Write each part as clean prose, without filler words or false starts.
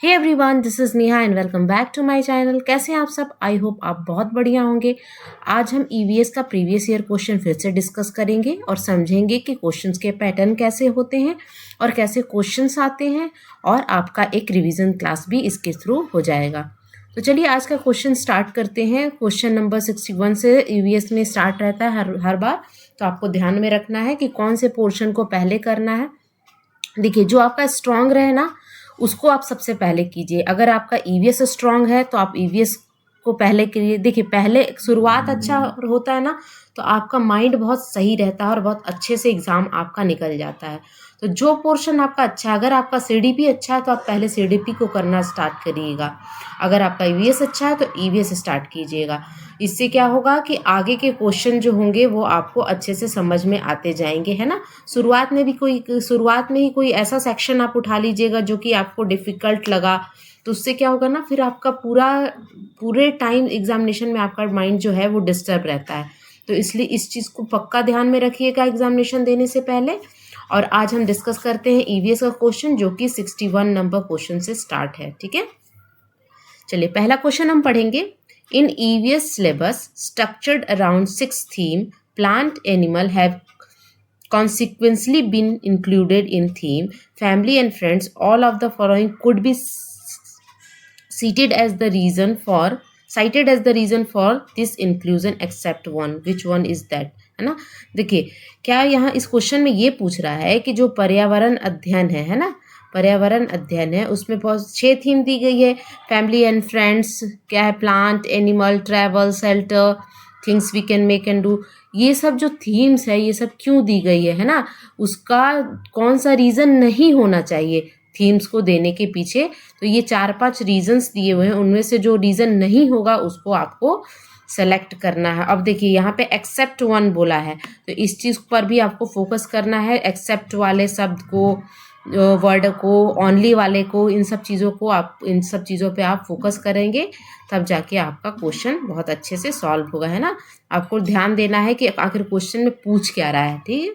Hey everyone, this is Neha and welcome back to my channel. कैसे हैं आप सब? आई होप आप बहुत बढ़िया होंगे। आज हम ईवीएस का प्रीवियस ईयर क्वेश्चन फिर से डिस्कस करेंगे और समझेंगे कि क्वेश्चंस के पैटर्न कैसे होते हैं और कैसे क्वेश्चंस आते हैं, और आपका एक रिवीजन क्लास भी इसके थ्रू हो जाएगा। तो चलिए आज का क्वेश्चन स्टार्ट करते हैं। क्वेश्चन नंबर 61 से ईवीएस में स्टार्ट रहता है हर बार, तो आपको ध्यान में रखना है कि कौन से पोर्शन को पहले करना है। देखिए, जो आपका स्ट्रांग रहे ना उसको आप सबसे पहले कीजिए। अगर आपका ईवीएस स्ट्रांग है तो आप ईवीएस को पहले करिए। देखिए, पहले शुरुआत अच्छा होता है ना, तो आपका माइंड बहुत सही रहता है और बहुत अच्छे से एग्जाम आपका निकल जाता है। तो जो पोर्शन आपका अच्छा है, अगर आपका सीडीपी अच्छा है तो आप पहले सीडीपी को करना स्टार्ट करिएगा। अगर आपका ईवीएस अच्छा है तो ईवीएस स्टार्ट कीजिएगा। इससे क्या होगा कि आगे के क्वेश्चन जो होंगे वो आपको अच्छे से समझ में आते जाएंगे, है ना। शुरुआत में ही कोई ऐसा सेक्शन आप उठा लीजिएगा जो कि आपको डिफिकल्ट लगा, तो उससे क्या होगा ना, फिर आपका पूरे टाइम एग्जामिनेशन में आपका माइंड जो है वो डिस्टर्ब रहता है। तो इसलिए इस चीज़ को पक्का ध्यान में रखिएगा एग्जामिनेशन देने से पहले। और आज हम डिस्कस करते हैं ईवीएस का क्वेश्चन, जो कि 61 नंबर क्वेश्चन से स्टार्ट है। ठीक है, चलिए पहला क्वेश्चन हम पढ़ेंगे। In EVS syllabus structured around 6 theme, plant animal have consequently been included in theme family and friends. All of the following could be cited as the reason for this inclusion except one. Which one is that? है ना। देखिए, क्या यहाँ इस question में ये पूछ रहा है कि जो पर्यावरण अध्ययन है ना, पर्यावरण अध्ययन है, उसमें बहुत 6 थीम दी गई है। फैमिली एंड फ्रेंड्स, क्या है, plant, animal, travel, shelter, things we can make and do. ये सब जो थीम्स है, ये सब क्यों दी गई है ना, उसका कौन सा रीज़न नहीं होना चाहिए थीम्स को देने के पीछे। तो ये 4-5 रीजंस दिए हुए हैं, उनमें से जो रीज़न नहीं होगा उसको आपको सेलेक्ट करना है। अब देखिए, यहाँ पे एक्सेप्ट वन बोला है, तो इस चीज़ पर भी आपको फोकस करना है। एक्सेप्ट वाले शब्द को, वर्ड को, ओनली वाले को, इन सब चीज़ों पे आप फोकस करेंगे, तब जाके आपका क्वेश्चन बहुत अच्छे से सॉल्व होगा, है ना। आपको ध्यान देना है कि आखिर क्वेश्चन में पूछ क्या रहा है। ठीक है,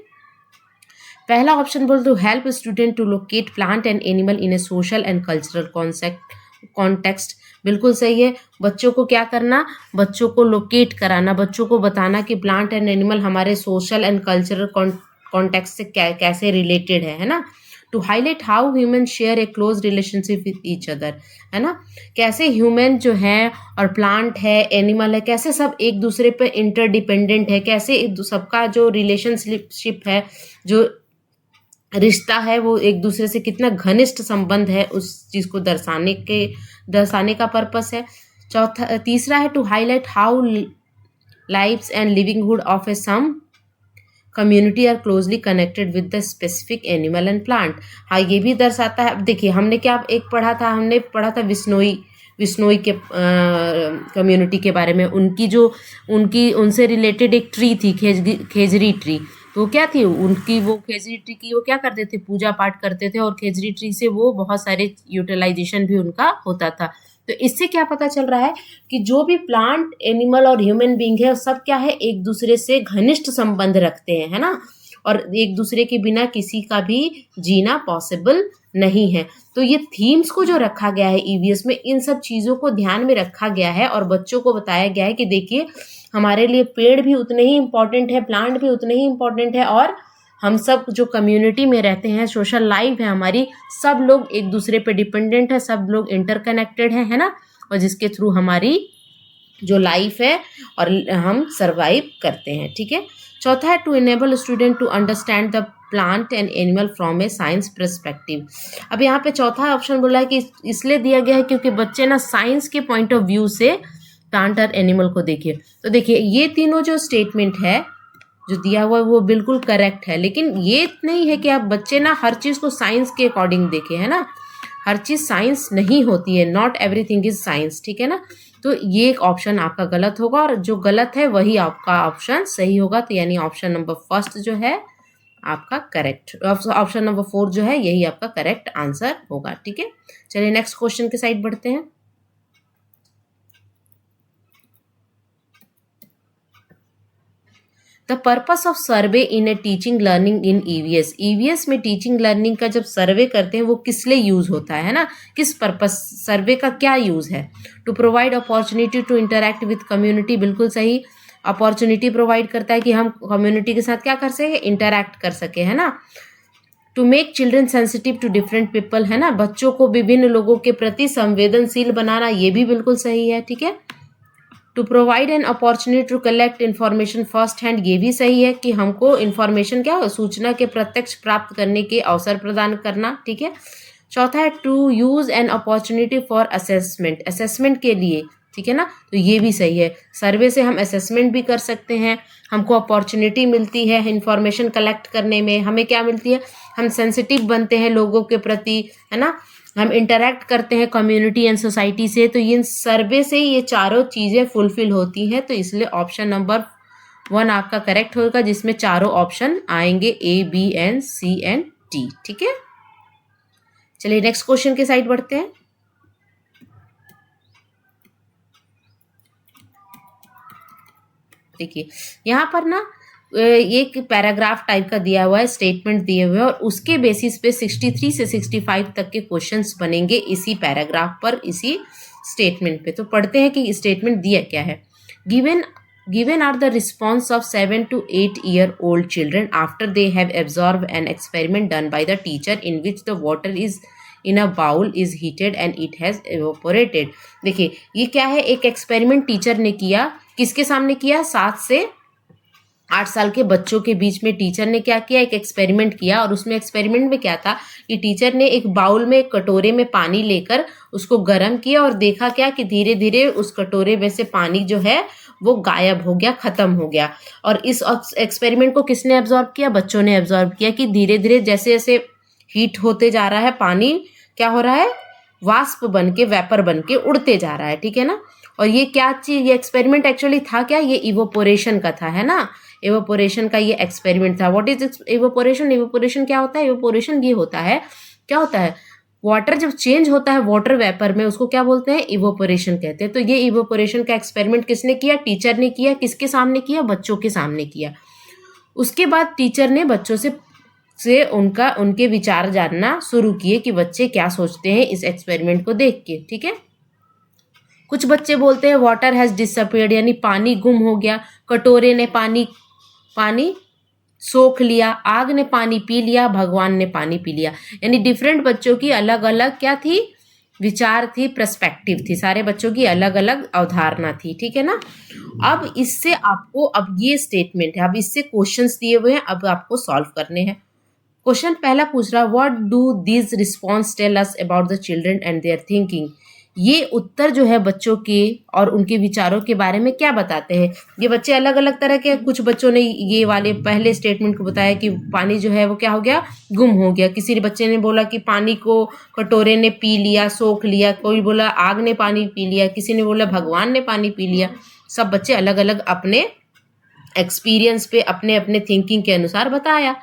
पहला ऑप्शन बोल तो help student to locate plant and animal in a social and cultural context. बिल्कुल सही है। बच्चों को क्या करना, बच्चों को लोकेट कराना, बच्चों को बताना कि प्लांट एंड एनिमल हमारे सोशल एंड कल्चरल कॉन्टेक्स्ट से कैसे रिलेटेड है ना। To highlight how human share a close relationship with each other, है ना। कैसे ह्यूमन जो है और प्लांट है, एनिमल है, कैसे सब एक दूसरे पे इंटरडिपेंडेंट है, कैसे सबका जो रिलेशनशिप है, जो रिश्ता है, वो एक दूसरे से कितना घनिष्ठ संबंध है, उस चीज़ को दर्शाने का पर्पस है। तीसरा है to highlight how lives and livelihood of a some community are closely connected with the specific animal and plant. हाँ, ये भी दर्शाता है। अब देखिए, हमने पढ़ा था विश्नोई के कम्युनिटी के बारे में। उनसे रिलेटेड एक ट्री थी, खेजरी ट्री। तो क्या थी उनकी, वो खेजरी ट्री की वो क्या करते थे, पूजा पाठ करते थे, और खेजरी ट्री से वो बहुत सारे यूटिलाइजेशन भी उनका होता था। तो इससे क्या पता चल रहा है कि जो भी प्लांट, एनिमल और ह्यूमन बीइंग है, सब क्या है, एक दूसरे से घनिष्ठ संबंध रखते हैं, है ना। और एक दूसरे के बिना किसी का भी जीना पॉसिबल नहीं है। तो ये थीम्स को जो रखा गया है ईवीएस में, इन सब चीज़ों को ध्यान में रखा गया है और बच्चों को बताया गया है कि देखिए, हमारे लिए पेड़ भी उतने ही इम्पोर्टेंट है, प्लांट भी उतने ही इम्पोर्टेंट है, और हम सब जो कम्युनिटी में रहते हैं, सोशल लाइफ है हमारी, सब लोग एक दूसरे पे डिपेंडेंट है, सब लोग इंटरकनेक्टेड है ना। और जिसके थ्रू हमारी जो लाइफ है और हम सरवाइव करते हैं। ठीक है, चौथा है to enable student to understand the plant and animal from a science perspective. अब यहाँ पे चौथा ऑप्शन बोला है कि इसलिए दिया गया है क्योंकि बच्चे ना साइंस के पॉइंट ऑफ व्यू से प्लांट और एनिमल को देखिए। तो देखिए, ये तीनों जो स्टेटमेंट है जो दिया हुआ है वो बिल्कुल करेक्ट है, लेकिन ये नहीं है कि आप बच्चे ना हर चीज़ को साइंस के अकॉर्डिंग देखें, है ना। हर चीज़ साइंस नहीं होती है, नॉट एवरीथिंग इज साइंस। ठीक है ना। तो ये एक ऑप्शन आपका गलत होगा, और जो गलत है वही आपका ऑप्शन सही होगा। तो यानी ऑप्शन नंबर फर्स्ट जो है आपका करेक्ट, ऑप्शन नंबर 4 जो है यही आपका करेक्ट आंसर होगा। ठीक है, चलिए नेक्स्ट क्वेश्चन के साइड बढ़ते हैं। The purpose of survey in A teaching learning in EVS, EVS में टीचिंग लर्निंग का जब सर्वे करते हैं वो किस लिए यूज होता है ना, किस पर्पस, सर्वे का क्या यूज है। To provide opportunity to interact with community, बिल्कुल सही, अपॉर्चुनिटी प्रोवाइड करता है कि हम कम्युनिटी के साथ क्या कर सके, इंटरैक्ट कर सके, है ना। To make children sensitive to different people, है ना, बच्चों को विभिन्न लोगों के प्रति संवेदनशील बनाना, ये भी बिल्कुल सही है, ठीक है। To provide an opportunity to collect information first hand, ये भी सही है कि हमको इन्फॉर्मेशन क्या हो, सूचना के प्रत्यक्ष प्राप्त करने के अवसर प्रदान करना, ठीक है। चौथा है to use an opportunity for assessment, assessment के लिए, ठीक है ना, तो ये भी सही है। सर्वे से हम असेसमेंट भी कर सकते हैं, हमको अपॉर्चुनिटी मिलती है इन्फॉर्मेशन कलेक्ट करने में, हमें क्या मिलती है, हम सेंसिटिव बनते हैं लोगों के प्रति, है ना, हम इंटरैक्ट करते हैं कम्युनिटी एंड सोसाइटी से, तो ये सर्वे से ये चारों चीज़ें फुलफिल होती हैं। तो इसलिए ऑप्शन नंबर 1 आपका करेक्ट होगा, जिसमें चारों ऑप्शन आएंगे A, B and C and D, ठीक है। चलिए नेक्स्ट क्वेश्चन के साइड बढ़ते हैं। देखिए यहाँ पर ना एक पैराग्राफ टाइप का दिया हुआ है, स्टेटमेंट दिए हुए हैं, और उसके बेसिस पे 63 से 65 तक के क्वेश्चंस बनेंगे इसी पैराग्राफ पर, इसी स्टेटमेंट पे। तो पढ़ते हैं कि स्टेटमेंट दिया क्या है। Given are the response of 7 to 8 year old children after they have absorb an experiment done by the teacher in which the water is in a bowl is heated and it has evaporated. देखिए ये क्या है, एक experiment teacher ने किया, किसके सामने किया, 7 से 8 साल के बच्चों के बीच में टीचर ने क्या किया, एक एक्सपेरिमेंट किया। और उसमें एक्सपेरिमेंट में क्या था कि टीचर ने एक बाउल में, एक कटोरे में पानी लेकर उसको गर्म किया और देखा क्या कि धीरे धीरे उस कटोरे में से पानी जो है वो गायब हो गया, खत्म हो गया। और इस एक्सपेरिमेंट को किसने एब्जॉर्ब किया, बच्चों ने एब्जॉर्ब किया कि धीरे धीरे जैसे जैसे हीट होते जा रहा है पानी, क्या हो रहा है, वाष्प बन के, वेपर बन के उड़ते जा रहा है, ठीक है ना। और ये क्या चीज, ये एक्सपेरिमेंट एक्चुअली था क्या, ये इवोपोरेशन का था, है ना, इवोपोरेशन का ये एक्सपेरिमेंट था। व्हाट इज इवोपोरेशन, इवोपोरेशन क्या होता है, इवोपोरेशन ये होता है, क्या होता है, वाटर जब चेंज होता है वाटर वेपर में, उसको क्या बोलते हैं, इवोपोरेशन कहते हैं। तो ये इवोपोरेशन का एक्सपेरिमेंट किसने किया, टीचर ने किया, किसके सामने किया, बच्चों के सामने किया। उसके बाद टीचर ने बच्चों से उनके विचार जानना शुरू किए कि बच्चे क्या सोचते हैं इस एक्सपेरिमेंट को देख के, ठीक है। कुछ बच्चे बोलते हैं वाटर हैज डिसअपियर्ड, यानी पानी गुम हो गया, कटोरे ने पानी सोख लिया, आग ने पानी पी लिया, भगवान ने पानी पी लिया। यानी डिफरेंट बच्चों की अलग अलग क्या थी, विचार थी, पर्सपेक्टिव थी, सारे बच्चों की अलग अलग अवधारणा थी, ठीक है ना। अब इससे आपको, अब ये स्टेटमेंट है, अब इससे क्वेश्चंस दिए हुए हैं, अब आपको सॉल्व करने हैं। क्वेश्चन पहला पूछ रहा है, what do this response tell us about the children and their thinking. ये उत्तर जो है बच्चों के और उनके विचारों के बारे में क्या बताते हैं। ये बच्चे अलग अलग तरह के, कुछ बच्चों ने ये वाले पहले स्टेटमेंट को बताया कि पानी जो है वो क्या हो गया, गुम हो गया। किसी बच्चे ने बोला कि पानी को कटोरे ने पी लिया, सोख लिया। कोई बोला आग ने पानी पी लिया, किसी ने बोला भगवान ने पानी पी लिया। सब बच्चे अलग अलग अपने एक्सपीरियंस पे, अपने अपने थिंकिंग के अनुसार बताया।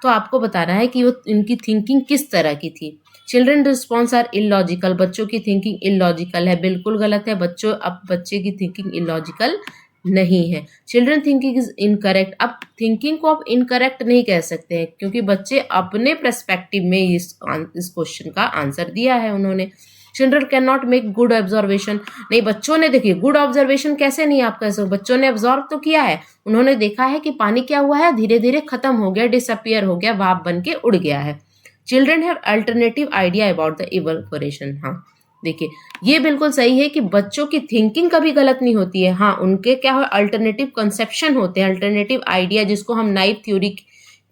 तो आपको बताना है कि वो इनकी थिंकिंग किस तरह की थी। चिल्ड्रन रिस्पॉन्स आर इलॉजिकल, बच्चों की थिंकिंग इलॉजिकल है, बिल्कुल गलत है। बच्चे की थिंकिंग इलॉजिकल नहीं है। Children thinking is incorrect. अब थिंकिंग को आप इनकरेक्ट नहीं कह सकते हैं, क्योंकि बच्चे अपने पर्सपेक्टिव में इस क्वेश्चन का आंसर दिया है उन्होंने। Children can not make good observation, नहीं बच्चों ने, देखिए गुड ऑब्जर्वेशन कैसे नहीं आप कह सकते, बच्चों ने ऑब्जर्व तो किया है, उन्होंने देखा है कि पानी क्या हुआ है, धीरे धीरे खत्म हो गया, डिसअपियर हो गया, भाप बन के उड़ गया है। Children have alternative idea about the evaporation. हाँ देखिए ये बिल्कुल सही है कि बच्चों की थिंकिंग कभी गलत नहीं होती है। हाँ उनके क्या हो, अल्टरनेटिव कंसेप्शन होते हैं, अल्टरनेटिव आइडिया, जिसको हम नाइव थ्योरी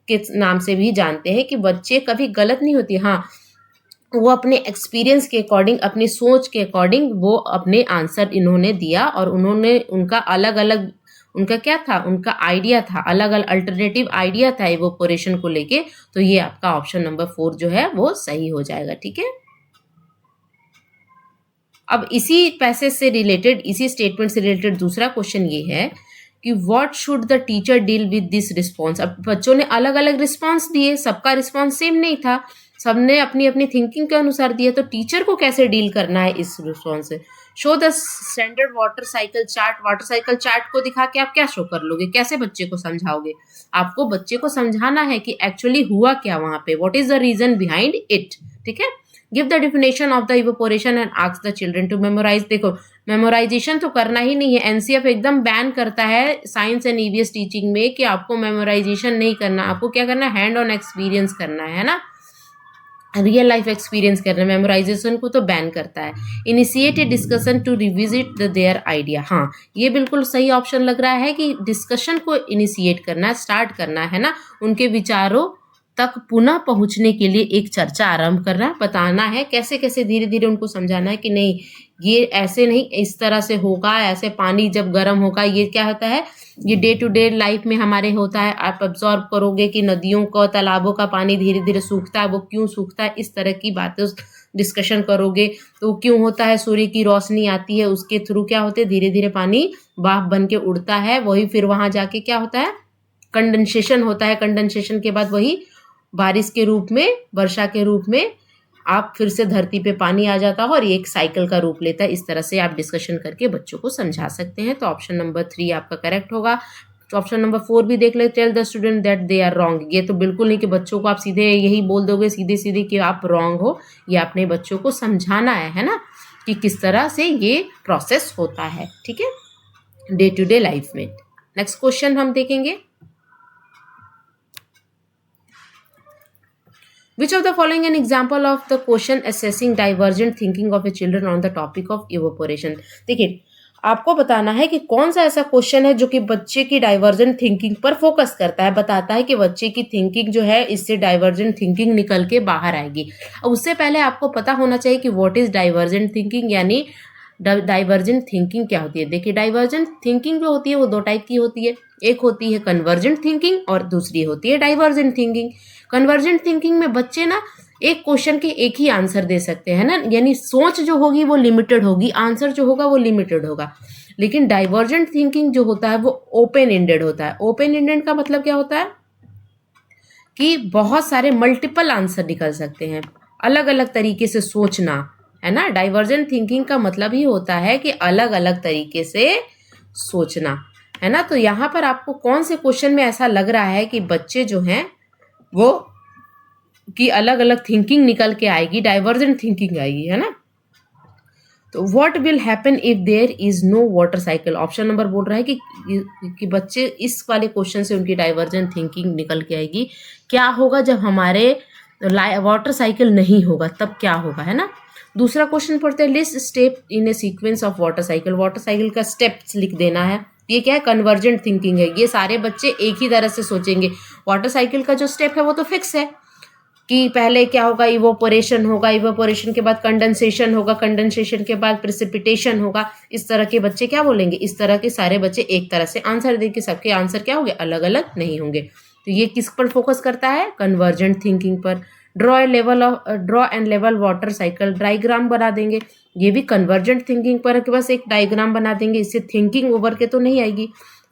के नाम से भी जानते हैं, कि बच्चे कभी गलत नहीं होती। हाँ वो अपने एक्सपीरियंस के अकॉर्डिंग, अपनी सोच के अकॉर्डिंग वो अपने आंसर इन्होंने दिया, और उन्होंने उनका अलग अलग, उनका क्या था, उनका आइडिया था, अलग अलग अल्टरनेटिव आइडिया था इवोपोरेशन को लेके। तो ये आपका ऑप्शन नंबर 4 जो है वो सही हो जाएगा, ठीक है। अब इसी पैसेज से रिलेटेड, इसी स्टेटमेंट से रिलेटेड दूसरा क्वेश्चन ये है कि what should the teacher deal with this response. अब बच्चों ने अलग अलग रिस्पॉन्स दिए, सबका रिस्पॉन्स सेम नहीं था, सबने अपनी अपनी थिंकिंग के अनुसार दिया, तो टीचर को कैसे डील करना है इस रिस्पॉन्स से। Show the standard water cycle chart. Water cycle chart को दिखा के आप क्या शो कर लोगे, कैसे बच्चे को समझाओगे। आपको बच्चे को समझाना है कि एक्चुअली हुआ क्या वहां पे, what is the reason behind it. ठीक है, give the definition of the evaporation and ask the children to memorise. देखो मेमोराइजेशन तो करना ही नहीं है, एनसीएफ एकदम बैन करता है साइंस एंड ईवीएस टीचिंग में कि आपको मेमोराइजेशन नहीं करना, आपको क्या करना है, हैंड ऑन एक्सपीरियंस करना है ना, रियल लाइफ एक्सपीरियंस करना। मेमोराइजेशन को तो बैन करता है। Initiate a discussion to revisit their idea. हाँ, ये बिल्कुल सही ऑप्शन लग रहा है कि डिस्कशन को इनिशिएट करना, स्टार्ट करना है ना, उनके विचारों तक पुनः पहुंचने के लिए एक चर्चा आरंभ करना, बताना है कैसे कैसे धीरे धीरे उनको समझाना है कि नहीं ये ऐसे नहीं, इस तरह से होगा, ऐसे पानी जब गर्म होगा, ये क्या होता है, ये डे टू डे लाइफ में हमारे होता है। आप ऑब्जॉर्व करोगे कि नदियों का, तालाबों का पानी धीरे धीरे सूखता है, वो क्यों सूखता है, इस तरह की बातें डिस्कशन करोगे। तो क्यों होता है, सूर्य की रोशनी आती है, उसके थ्रू क्या होते हैं, धीरे धीरे पानी भाप बन के उड़ता है, वही फिर वहां जाके क्या होता है, कंडेंसेशन होता है। कंडेंसेशन के बाद वही बारिश के रूप में, वर्षा के रूप में आप फिर से धरती पे पानी आ जाता है और ये एक साइकिल का रूप लेता है। इस तरह से आप डिस्कशन करके बच्चों को समझा सकते हैं। तो ऑप्शन नंबर 3 आपका करेक्ट होगा। तो ऑप्शन नंबर 4 भी देख ले, tell the student that they are wrong. ये तो बिल्कुल नहीं कि बच्चों को आप सीधे यही बोल दोगे सीधे सीधे कि आप रॉन्ग हो, ये अपने बच्चों को समझाना है ना, कि किस तरह से ये प्रोसेस होता है। ठीक है, डे टू डे लाइफ में। नेक्स्ट क्वेश्चन हम देखेंगे, which of the following an example of the question assessing divergent thinking of a children on the topic of evaporation। देखिए आपको बताना है कि कौन सा ऐसा क्वेश्चन है जो कि बच्चे की डाइवर्जेंट थिंकिंग पर फोकस करता है, बताता है कि बच्चे की थिंकिंग जो है इससे डाइवर्जेंट थिंकिंग निकल के बाहर आएगी। अब उससे पहले आपको पता होना चाहिए कि व्हाट इज डाइवर्जेंट थिंकिंग, यानी डाइवर्जेंट थिंकिंग क्या होती है। देखिए डाइवर्जेंट थिंकिंग जो होती है वो दो टाइप की होती है, एक होती है कन्वर्जेंट थिंकिंग और दूसरी होती है डाइवर्जेंट थिंकिंग। कन्वर्जेंट थिंकिंग में बच्चे ना एक क्वेश्चन के एक ही आंसर दे सकते हैं ना, यानी सोच जो होगी वो लिमिटेड होगी, आंसर जो होगा वो लिमिटेड होगा। लेकिन डाइवर्जेंट थिंकिंग जो होता है वो ओपन एंडेड होता है। ओपन एंडेड का मतलब क्या होता है कि बहुत सारे मल्टीपल आंसर निकल सकते हैं, अलग अलग तरीके से सोचना है ना। डाइवर्जेंट थिंकिंग का मतलब ही होता है कि अलग अलग तरीके से सोचना है ना। तो यहाँ पर आपको कौन से क्वेश्चन में ऐसा लग रहा है कि बच्चे जो हैं वो की अलग अलग थिंकिंग निकल के आएगी, डाइवर्जेंट थिंकिंग आएगी, है ना। तो what will happen if there is no water cycle. Option number बोल रहा है कि बच्चे इस वाले क्वेश्चन से उनकी डाइवर्जेंट थिंकिंग निकल के आएगी। क्या होगा जब हमारे वाटर साइकिल नहीं होगा, तब क्या होगा, है ना। दूसरा क्वेश्चन पढ़ते हैं, list step in A sequence of water cycle. Water cycle का स्टेप्स लिख देना है। ये क्या है, कन्वर्जेंट थिंकिंग है। ये सारे बच्चे एक ही तरह से सोचेंगे। वाटर साइकिल का जो स्टेप है वो तो फिक्स है कि पहले क्या होगा, इवोपोरेशन होगा, इवोपोरेशन के बाद कंडेंसेशन होगा, कंडेंसेशन के बाद प्रेसिपिटेशन होगा। इस तरह के बच्चे क्या बोलेंगे, इस तरह के सारे बच्चे एक तरह से आंसर देंगे, सबके आंसर क्या होंगे, अलग अलग नहीं होंगे। तो ये किस पर फोकस करता है, कन्वर्जेंट थिंकिंग पर। Draw and level water cycle, diagram बना देंगे, ये भी कन्वर्जेंट थिंकिंग पर है कि बस एक डायग्राम बना देंगे, इससे थिंकिंग ओवर के तो नहीं आएगी।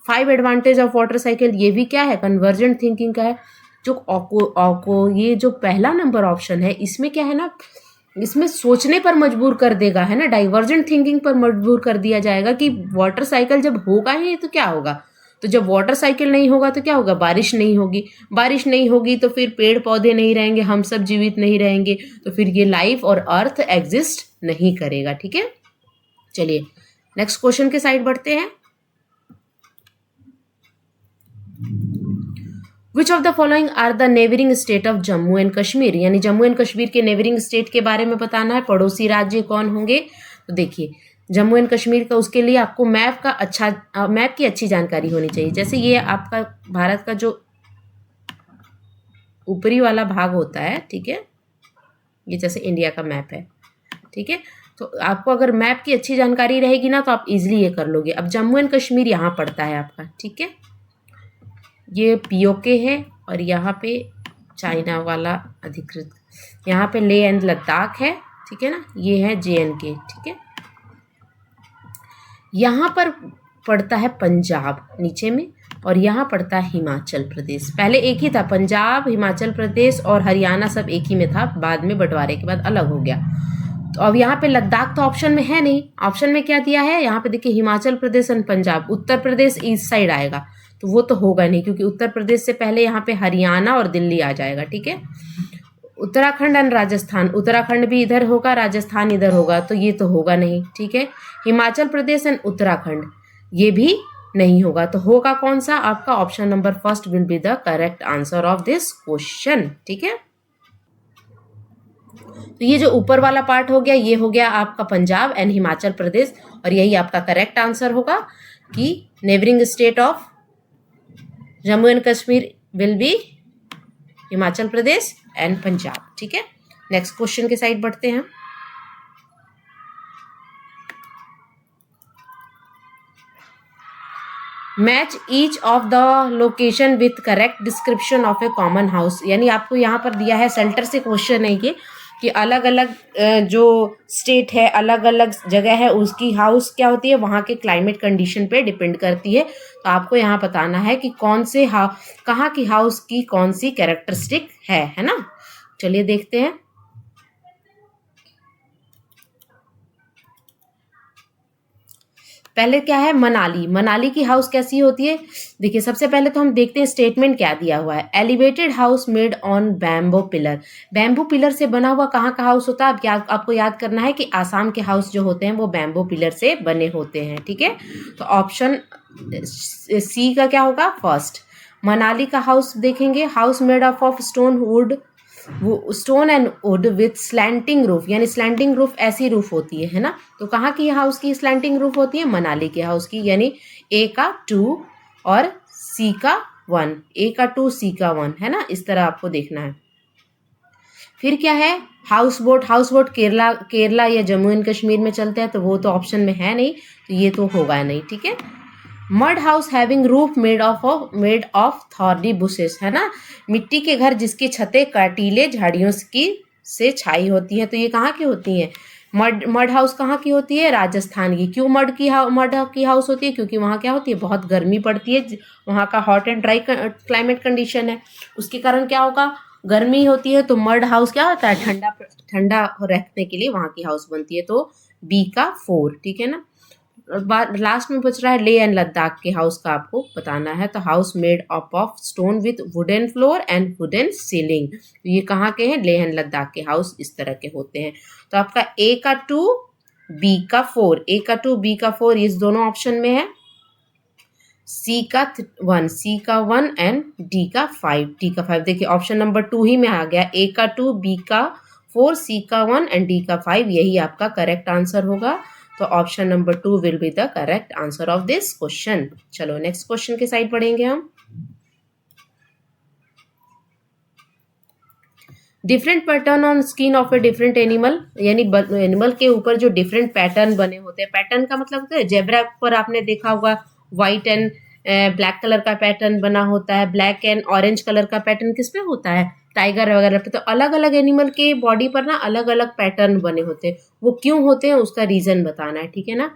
5 एडवांटेज ऑफ वाटर साइकिल, ये भी क्या है, कन्वर्जेंट थिंकिंग का है। जो ये जो पहला नंबर ऑप्शन है इसमें क्या है ना, इसमें सोचने पर मजबूर कर देगा, है ना। डाइवर्जेंट थिंकिंग पर मजबूर कर दिया जाएगा कि वाटर साइकिल जब होगा ही तो क्या होगा, तो जब वाटर साइकिल नहीं होगा तो क्या होगा, बारिश नहीं होगी, बारिश नहीं होगी तो फिर पेड़ पौधे नहीं रहेंगे, हम सब जीवित नहीं रहेंगे, तो फिर ये लाइफ और अर्थ एग्जिस्ट नहीं करेगा। ठीक है, चलिए नेक्स्ट क्वेश्चन के साइड बढ़ते हैं। Which of the following are the neighboring state of Jammu and Kashmir, यानी जम्मू एंड कश्मीर के नेबरिंग स्टेट के बारे में बताना है, पड़ोसी राज्य कौन होंगे। तो देखिए जम्मू एंड कश्मीर का, उसके लिए आपको मैप की अच्छी जानकारी होनी चाहिए। जैसे ये आपका भारत का जो ऊपरी वाला भाग होता है, ठीक है, ये जैसे इंडिया का मैप है, ठीक है। तो आपको अगर मैप की अच्छी जानकारी रहेगी ना तो आप इजिली ये कर लोगे। अब जम्मू एंड कश्मीर यहाँ पड़ता है आपका, ठीक है, ये पीओके है और यहाँ पे चाइना वाला अधिकृत, यहाँ पे ले एंड लद्दाख है, ठीक है ना, ये है जेएनके, ठीक है। यहाँ पर पड़ता है पंजाब नीचे में, और यहाँ पड़ता है हिमाचल प्रदेश। पहले एक ही था, पंजाब, हिमाचल प्रदेश और हरियाणा सब एक ही में था, बाद में बंटवारे के बाद अलग हो गया। तो अब यहाँ पे लद्दाख तो ऑप्शन में है नहीं, ऑप्शन में क्या दिया है, यहाँ पे देखिए Himachal Pradesh and Punjab. Uttar Pradesh east side आएगा, तो वो तो होगा नहीं, क्योंकि उत्तर प्रदेश से पहले यहाँ पे हरियाणा और दिल्ली आ जाएगा, ठीक है। उत्तराखंड एंड राजस्थान, उत्तराखंड भी इधर होगा, राजस्थान इधर होगा, तो ये तो होगा नहीं, ठीक है। हिमाचल प्रदेश एंड उत्तराखंड, ये भी नहीं होगा, तो होगा कौन सा, आपका option number first will be the correct answer of this question, ठीक है। तो ये जो ऊपर वाला पार्ट हो गया, ये हो गया आपका पंजाब एंड हिमाचल प्रदेश, और यही आपका करेक्ट आंसर होगा कि neighbouring state of Jammu and Kashmir will be Himachal Pradesh and Punjab, ठीक है। नेक्स्ट क्वेश्चन के साइड बढ़ते हैं। Match each of the location with correct description of A common house, यानी आपको यहाँ पर दिया है, सेंटर से क्वेश्चन है ये, कि अलग अलग जो स्टेट है, अलग अलग जगह है, उसकी हाउस क्या होती है, वहाँ के क्लाइमेट कंडीशन पे डिपेंड करती है। तो आपको यहाँ बताना है कि कौन से कहाँ की हाउस की कौन सी कैरेक्टरिस्टिक है ना। चलिए देखते हैं। पहले क्या है, मनाली। मनाली की हाउस कैसी होती है, देखिए सबसे पहले तो हम देखते हैं स्टेटमेंट क्या दिया हुआ है। Elevated house made on bamboo pillar. Bamboo pillar से बना हुआ कहाँ का हाउस होता है, आपको याद करना है कि आसाम के हाउस जो होते हैं वो बैम्बो पिलर से बने होते हैं, ठीक है। तो ऑप्शन सी का क्या होगा, फर्स्ट। मनाली का हाउस देखेंगे, house made of stone wood, वो stone and wood with slanting roof, यानी स्लैंटिंग रूफ ऐसी रूफ होती है ना। तो कहाँ की हाउस की स्लैंटिंग रूफ होती है, मनाली के हाउस की, यानी ए का 2 और सी का 1, ए का 2 सी का 1, है ना, इस तरह आपको देखना है। फिर क्या है, house boat. House boat Kerala या जम्मू एंड कश्मीर में चलते हैं, तो वो तो ऑप्शन में है नहीं, तो ये तो होगा नहीं, ठीक है। Mud house having roof made of thorny bushes, है ना, मिट्टी के घर जिसकी छतें काटीले झाड़ियों की से छाई होती हैं, तो ये कहाँ की होती हैं, मड हाउस कहाँ की होती है, राजस्थान की। क्यों मड की हाउस होती है, क्योंकि वहाँ क्या होती है, बहुत गर्मी पड़ती है, वहाँ का hot and dry climate condition है, उसके कारण क्या होगा, गर्मी होती है, तो मड हाउस क्या होता है, ठंडा रखने के लिए वहाँ की हाउस बनती है। तो बी का 4, ठीक है ना। लास्ट में बच रहा है ले एंड लद्दाख के हाउस का आपको बताना है। तो house made up of stone with wooden floor and wooden ceiling, तो ये कहाँ के हैं, ले एंड लद्दाख के हाउस इस तरह के होते हैं। तो आपका ए का 2 बी का 4, ए का 2 बी का 4 इस दोनों ऑप्शन में है। सी का 1 एंड डी का 5, देखिए ऑप्शन नंबर 2 ही में आ गया, ए का 2 बी का 4 सी का 1 एंड डी का 5, यही आपका करेक्ट आंसर होगा। तो option number 2 will be the correct answer of this question. चलो नेक्स्ट क्वेश्चन के साइड पढ़ेंगे हम। Different pattern on skin of a different animal, यानी एनिमल के ऊपर जो डिफरेंट पैटर्न बने होते हैं। पैटर्न का मतलब होता है, जेब्रा पर आपने देखा होगा व्हाइट एंड ब्लैक कलर का पैटर्न बना होता है, ब्लैक एंड ऑरेंज कलर का पैटर्न किस पे होता है, टाइगर वगैरह पे। तो अलग अलग एनिमल के बॉडी पर ना अलग अलग पैटर्न बने होते हैं, वो क्यों होते हैं उसका रीजन बताना है, ठीक है ना।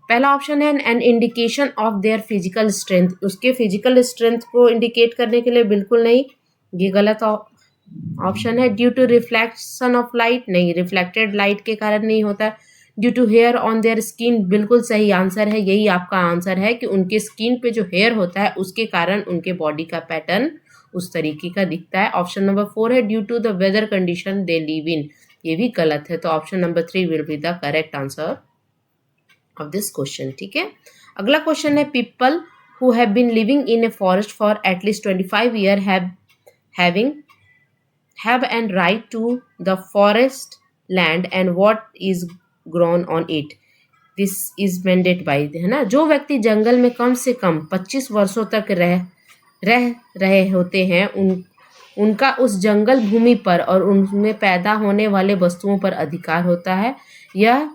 पहला ऑप्शन है an indication of their physical strength, उसके फिजिकल स्ट्रेंथ को इंडिकेट करने के लिए, बिल्कुल नहीं, ये गलत ऑप्शन है। Due to reflection of light, नहीं, रिफ्लेक्टेड लाइट के कारण नहीं होता। Due to hair on their skin, बिल्कुल सही आंसर है, यही आपका आंसर है कि उनके स्किन पे जो हेयर होता है उसके कारण उनके बॉडी का पैटर्न उस तरीके का दिखता है। ऑप्शन नंबर 4 है due to the weather condition they live in, ये भी गलत है। तो option number 3 will be the correct answer of this question, ठीक है। अगला क्वेश्चन है, people who have been living in a forest for at least 25 year have and right to the forest land and what is grown on it, this is mandated by, है ना। जो व्यक्ति जंगल में कम से कम 25 वर्षों तक रह रहे होते हैं, उनका उस जंगल भूमि पर और उनमें पैदा होने वाले वस्तुओं पर अधिकार होता है। यह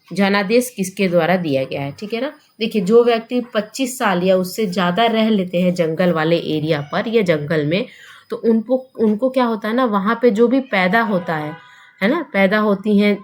जनादेश किसके द्वारा दिया गया है, ठीक है ना। देखिए, जो व्यक्ति 25 साल या उससे ज़्यादा रह लेते हैं जंगल वाले एरिया पर या जंगल में, तो उनको क्या होता है ना, वहाँ पे जो भी पैदा होता है ना, पैदा होती हैं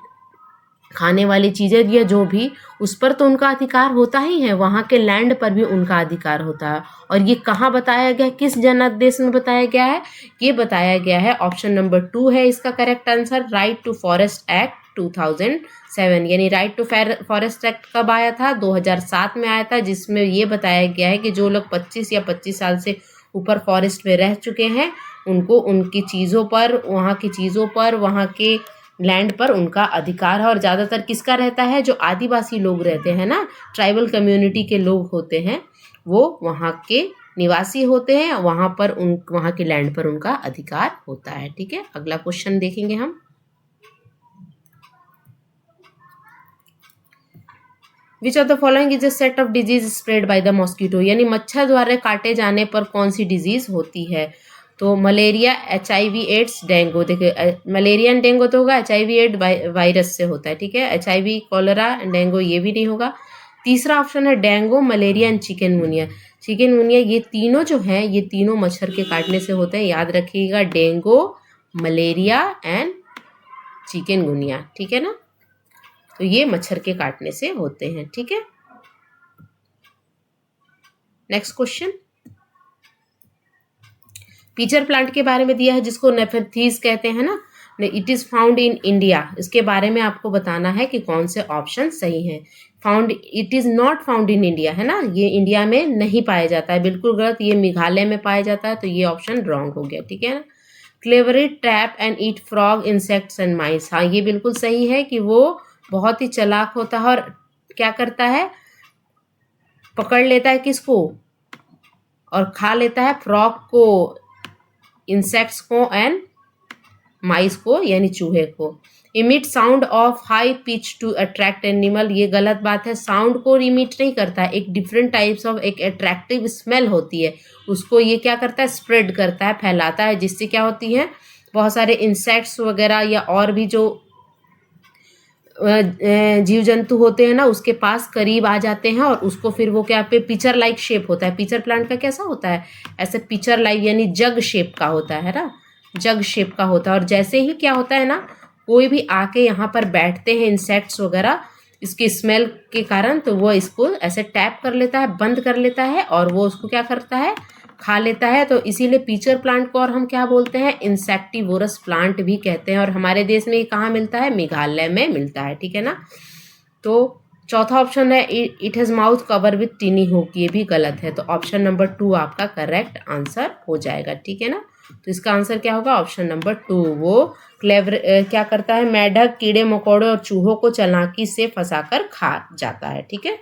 खाने वाली चीज़ें या जो भी, उस पर तो उनका अधिकार होता ही है, वहाँ के लैंड पर भी उनका अधिकार होता है। और ये कहाँ बताया गया, किस जनादेश में बताया गया है? ये बताया गया है ऑप्शन नंबर 2 है इसका correct answer, right to forest act 2007। यानी राइट टू फॉरेस्ट एक्ट कब आया था? 2007 में आया था, जिसमें ये बताया गया है कि जो लोग 25 या 25 साल से ऊपर फॉरेस्ट में रह चुके हैं उनको उनकी चीज़ों पर, वहाँ की चीज़ों पर, वहाँ के लैंड पर उनका अधिकार है। और ज़्यादातर किसका रहता है? जो आदिवासी लोग रहते हैं ना, ट्राइबल कम्युनिटी के लोग होते हैं, वो वहाँ के निवासी होते हैं, वहाँ पर वहाँ के लैंड पर उनका अधिकार होता है। ठीक है, अगला क्वेश्चन देखेंगे हम। Which of the following is a set of disease spread by the mosquito? यानी मच्छर द्वारा काटे जाने पर कौन सी डिजीज होती है? तो मलेरिया, HIV एड्स, डेंगू। देखिए मलेरिया एंड डेंगू तो होगा, HIV एड वायरस से होता है। ठीक है, HIV कॉलरा डेंगू ये भी नहीं होगा। तीसरा ऑप्शन है dengue, malaria and chikungunya. Chikungunya ये तीनों जो हैं ये तीनों मच्छर के काटने से होते हैं, याद रखिएगा, डेंगू, मलेरिया एंड चिकनगुनिया। ठीक है ना, तो ये मच्छर के काटने से होते हैं। ठीक है, नेक्स्ट क्वेश्चन। पीचर प्लांट के बारे में दिया है जिसको नेफेथीज कहते हैं ना, it is found in India. इसके बारे में आपको बताना है कि कौन से ऑप्शन सही हैं। Found, it is not found in India है ना, ये इंडिया में नहीं पाया जाता है, बिल्कुल गलत, ये मेघालय में पाया जाता है, तो ये ऑप्शन रॉन्ग हो गया। ठीक है ना। Cleverly trap and eat frog insects and mice, हाँ ये बिल्कुल सही है कि वो बहुत ही चालाक होता है और क्या करता है, पकड़ लेता है किसको और खा लेता है फ्रॉग को, इंसेक्ट्स को एंड माइस को यानी चूहे को। Emit sound of high pitch to attract animal, ये गलत बात है, साउंड को इमिट नहीं करता है, एक डिफरेंट टाइप्स ऑफ एक अट्रैक्टिव स्मेल होती है, उसको ये क्या करता है, स्प्रेड करता है, फैलाता है, जिससे क्या होती है बहुत सारे इंसेक्ट्स वगैरह या और भी जो जीव जंतु होते हैं ना उसके पास करीब आ जाते हैं और उसको फिर वो क्या पे पिचर लाइक शेप होता है। पिचर प्लांट का कैसा होता है, ऐसे पिचर लाइक यानी जग शेप का होता है ना, जग शेप का होता है। और जैसे ही क्या होता है ना, कोई भी आके यहाँ पर बैठते हैं इंसेक्ट्स वगैरह इसके स्मेल के कारण, तो वो इसको ऐसे टैप कर लेता है, बंद कर लेता है और वो उसको क्या करता है, खा लेता है। तो इसीलिए पीचर प्लांट को और हम क्या बोलते हैं, इंसेक्टिवोरस प्लांट भी कहते हैं। और हमारे देश में ये कहाँ मिलता है, मेघालय में मिलता है। ठीक है ना। तो चौथा ऑप्शन है it has mouth cover with टिनी hook, ये भी गलत है, तो ऑप्शन नंबर 2 आपका करेक्ट आंसर हो जाएगा। ठीक है ना, तो इसका आंसर क्या होगा, ऑप्शन नंबर 2। वो क्लेवर क्या करता है, मेढक, कीड़े मकोड़े और चूहों को चालाकी से फंसाकर खा जाता है। ठीक है,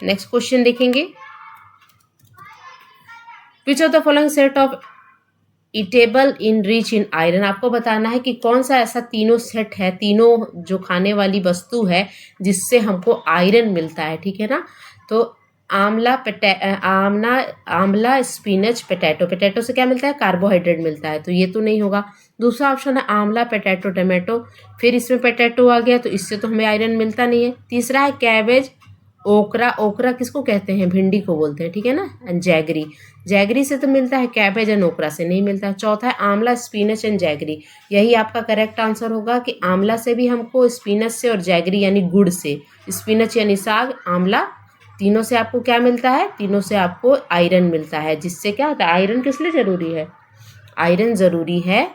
नेक्स्ट क्वेश्चन देखेंगे। Which of the following set of eatable in rich in iron, आपको बताना है कि कौन सा ऐसा तीनों सेट है, तीनों जो खाने वाली वस्तु है जिससे हमको आयरन मिलता है। ठीक है ना, तो आंवला, स्पिनच, पोटैटो। पोटैटो से क्या मिलता है, कार्बोहाइड्रेट मिलता है, तो ये तो नहीं होगा। दूसरा ऑप्शन है आंवला, पोटैटो, टमाटो, फिर इसमें पोटैटो आ गया तो इससे तो हमें आयरन मिलता नहीं है। तीसरा है कैबेज, ओकरा, ओकरा किसको कहते हैं, भिंडी को बोलते हैं। ठीक है ना, एंड जैगरी, जैगरी से तो मिलता है, कैबेज एंड ओकरा से नहीं मिलता। चौथा है आंवला, स्पिनच एंड जैगरी, यही आपका करेक्ट आंसर होगा कि आंवला से भी हमको, स्पिनच से और जैगरी यानी गुड़ से, स्पिनच यानी साग, आंवला, तीनों से आपको क्या मिलता है, तीनों से आपको आयरन मिलता है। जिससे क्या होता है, आयरन किस लिए जरूरी है, आयरन जरूरी है,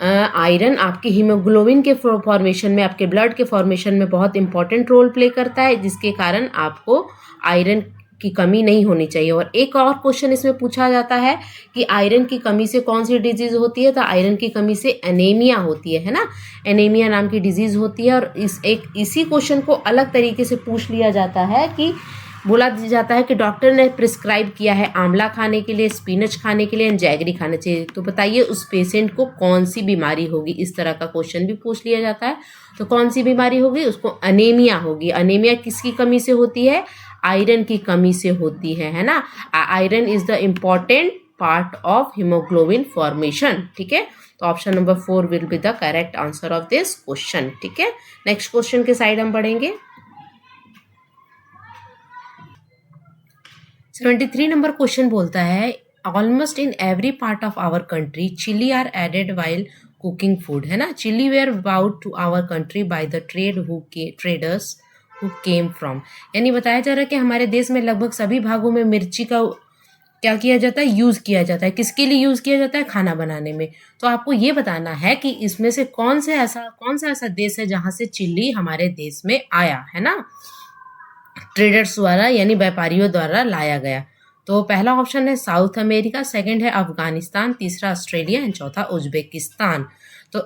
आयरन आपके हीमोग्लोबिन के फॉर्मेशन में, आपके ब्लड के फॉर्मेशन में बहुत इंपॉर्टेंट रोल प्ले करता है, जिसके कारण आपको आयरन की कमी नहीं होनी चाहिए। और एक और क्वेश्चन इसमें पूछा जाता है कि आयरन की कमी से कौन सी डिजीज होती है, तो आयरन की कमी से एनीमिया होती है ना, एनीमिया नाम की डिजीज होती है। और इसी क्वेश्चन को अलग तरीके से पूछ लिया जाता है कि बोला जाता है कि डॉक्टर ने प्रिस्क्राइब किया है आंवला खाने के लिए, स्पिनच खाने के लिए एंड जैगरी खाने चाहिए, तो बताइए उस पेशेंट को कौन सी बीमारी होगी। इस तरह का क्वेश्चन भी पूछ लिया जाता है। तो कौन सी बीमारी होगी, उसको अनीमिया होगी। अनीमिया किसकी कमी से होती है, आयरन की कमी से होती है ना। Iron is the important part of haemoglobin formation. ठीक है, तो option number 4 will be the correct answer of this question. ठीक है, नेक्स्ट क्वेश्चन के साइड हम बढ़ेंगे। 73 नंबर क्वेश्चन बोलता है almost in every part of our country chilli are added while cooking food, है ना। Chilli were about to our country by the traders who came from, यानी बताया जा रहा है कि हमारे देश में लगभग सभी भागों में मिर्ची का क्या किया जाता है, यूज़ किया जाता है। किसके लिए यूज़ किया जाता है? खाना बनाने में। तो आपको ये बताना है कि इसमें से कौन सा ऐसा देश है जहाँ से चिली हमारे देश में आया, है ना, ट्रेडर्स द्वारा यानी व्यापारियों द्वारा लाया गया। तो पहला ऑप्शन है साउथ अमेरिका, सेकंड है अफगानिस्तान, तीसरा ऑस्ट्रेलिया एंड चौथा उज्बेकिस्तान। तो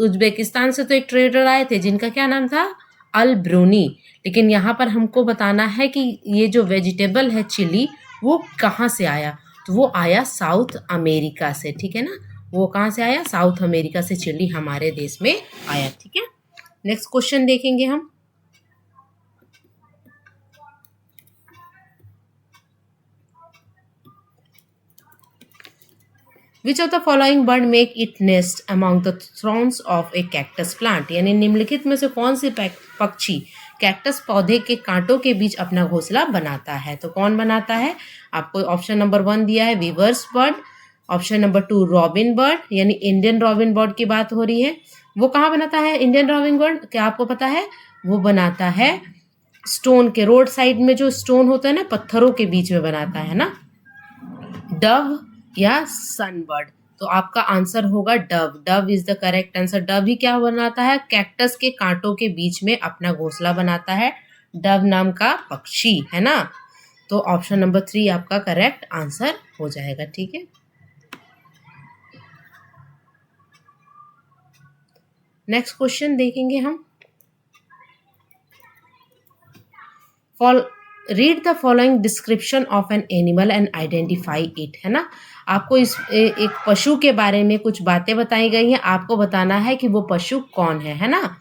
उज्बेकिस्तान से तो एक ट्रेडर आए थे जिनका क्या नाम था? अल ब्रूनी। लेकिन यहाँ पर हमको बताना है कि ये जो वेजिटेबल है चिली वो कहाँ से आया, तो वो आया साउथ अमेरिका से, ठीक है ना। वो कहाँ से आया? साउथ अमेरिका से चिली हमारे देश में आया, ठीक है। नेक्स्ट क्वेश्चन देखेंगे हम। Which of the following bird make it nest among the Thrones of A cactus plant, यानी निम्नलिखित में से कौन सी पक्षी कैक्टस पौधे के कांटों के बीच अपना घोंसला बनाता है? तो कौन बनाता है? आपको ऑप्शन नंबर 1 दिया है weavers bird, option number 2 robin bird, यानी इंडियन रॉबिन बर्ड की बात हो रही है। वो कहाँ बनाता है इंडियन रॉबिन बर्ड? क्या आपको पता है? वो बनाता है स्टोन के रोड साइड में, जो स्टोन होता है ना, पत्थरों के बीच में बनाता है ना। डव या सनबर्ड, तो आपका आंसर होगा dove. Dove is the correct answer. Dove ही क्या बनाता है? कैक्टस के कांटों के बीच में अपना घोंसला बनाता है, डव नाम का पक्षी, है ना। तो ऑप्शन नंबर 3 आपका करेक्ट आंसर हो जाएगा, ठीक है। नेक्स्ट क्वेश्चन देखेंगे हम। Read the following description of an animal and identify it, है ना। आपको एक पशु के बारे में कुछ बातें बताई गई हैं, आपको बताना है कि वो पशु कौन है ना।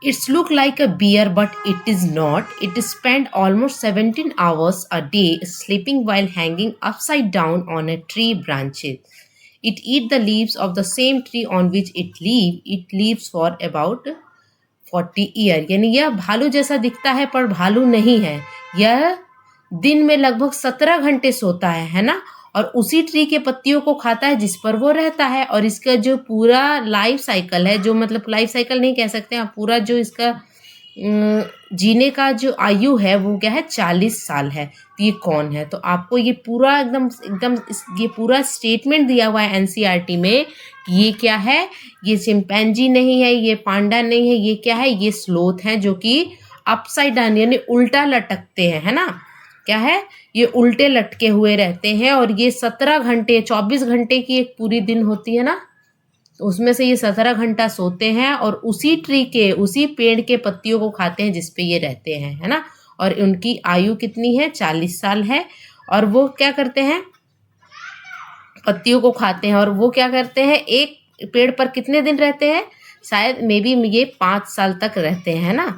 It's look like a bear but it is not. It spend almost 17 hours a day sleeping while hanging upside down on a tree branches. It eat the leaves of the same tree on which it lives for about 40 year, यानी यह भालू जैसा दिखता है पर भालू नहीं है। यह दिन में लगभग 17 घंटे सोता है ना, और उसी ट्री के पत्तियों को खाता है जिस पर वो रहता है। और इसका जो पूरा लाइफ साइकिल है, जो मतलब लाइफ साइकिल नहीं कह सकते हैं, पूरा जो इसका जीने का जो आयु है वो क्या है? 40 साल है। तो ये कौन है? तो आपको ये पूरा एकदम ये पूरा स्टेटमेंट दिया हुआ है एनसीईआरटी में कि ये क्या है? ये चिंपैंजी नहीं है, ये पांडा नहीं है, ये क्या है? ये स्लोथ है, जो कि अपसाइड डाउन यानी उल्टा लटकते हैं, है ना। क्या है? ये उल्टे लटके हुए रहते हैं। और ये 17 घंटे 24 घंटे की एक पूरी दिन होती है ना, तो उसमें से ये 17 घंटा सोते हैं और उसी ट्री के, उसी पेड़ के पत्तियों को खाते हैं जिस पे ये रहते हैं, है ना। और उनकी आयु कितनी है? 40 साल है। और वो क्या करते हैं? पत्तियों को खाते हैं। और वो क्या करते हैं? एक पेड़ पर कितने दिन रहते हैं? शायद मे बी ये 5 साल तक रहते हैं ना।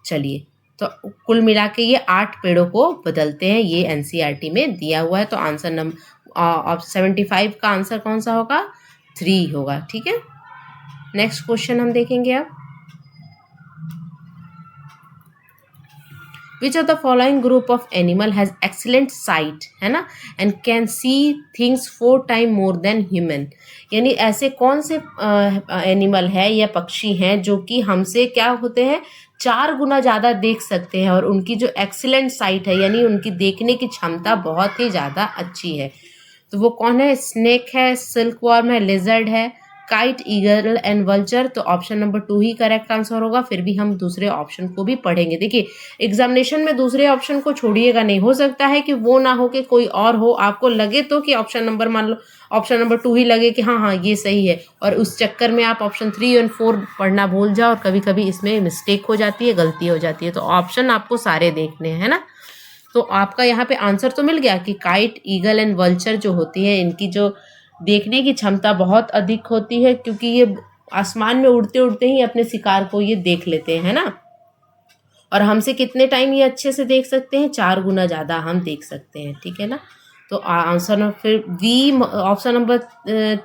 चलिए, तो कुल मिला के ये 8 पेड़ों को बदलते हैं, ये एनसीईआरटी में दिया हुआ है। तो आंसर नंबर 75 का आंसर कौन सा होगा? 3 होगा, ठीक है। नेक्स्ट क्वेश्चन हम देखेंगे अब। Which of the following group of animal has excellent site, है ना, and can see things 4 times more than human, यानी ऐसे कौन से एनिमल है या पक्षी हैं जो कि हमसे क्या होते हैं? 4 गुना ज़्यादा देख सकते हैं, और उनकी जो एक्सीलेंट साइट है यानी उनकी देखने की क्षमता बहुत ही ज़्यादा अच्छी है। तो वो कौन है? स्नेक है, सिल्क वॉर्म है, लिजर्ड है, काइट, ईगल एंड वल्चर। तो ऑप्शन नंबर 2 ही करेक्ट आंसर होगा। फिर भी हम दूसरे ऑप्शन को भी पढ़ेंगे। देखिए, एग्जामिनेशन में दूसरे ऑप्शन को छोड़िएगा नहीं, हो सकता है कि वो ना हो कि कोई और हो, आपको लगे तो कि ऑप्शन नंबर, मान लो ऑप्शन नंबर 2 ही लगे कि हाँ हाँ ये सही है, और उस चक्कर में आप ऑप्शन 3 और 4 पढ़ना भूल जाओ, और कभी कभी इसमें मिस्टेक हो जाती है, गलती हो जाती है। तो ऑप्शन आपको सारे देखने हैं ना। तो आपका यहाँ पे आंसर तो मिल गया कि काइट, ईगल एंड वल्चर जो होती है, इनकी जो देखने की क्षमता बहुत अधिक होती है, क्योंकि ये आसमान में उड़ते उड़ते ही अपने शिकार को ये देख लेते हैं ना। और हमसे कितने टाइम ये अच्छे से देख सकते हैं? 4 गुना ज़्यादा हम देख सकते हैं, ठीक है ना। तो आंसर फिर वी, ऑप्शन नंबर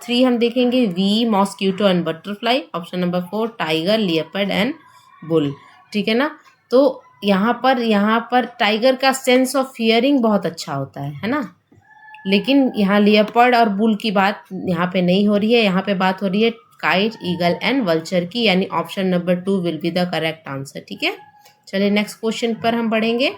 3 हम देखेंगे, we mosquito and butterfly, option number 4 tiger, leopard and bull, ठीक है ना। तो यहाँ पर टाइगर का सेंस ऑफ हियरिंग बहुत अच्छा होता है ना। लेकिन यहाँ लियोपर्ड और बुल की बात यहाँ पे नहीं हो रही है, यहाँ पे बात हो रही है काइट, ईगल एंड वल्चर की, यानी option number 2 will be the correct answer. ठीक है, चलिए नेक्स्ट क्वेश्चन पर हम बढ़ेंगे।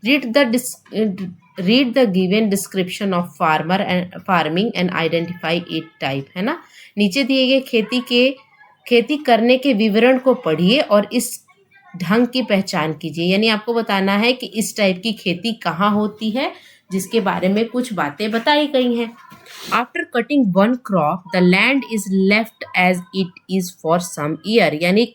Read the given description of farming and identify it type, है ना। नीचे दिए गए खेती करने के विवरण को पढ़िए और इस ढंग की पहचान कीजिए, यानी आपको बताना है कि इस टाइप की खेती कहाँ होती है, जिसके बारे में कुछ बातें बताई गई हैं। After cutting one crop the land is left as it is for some year, यानी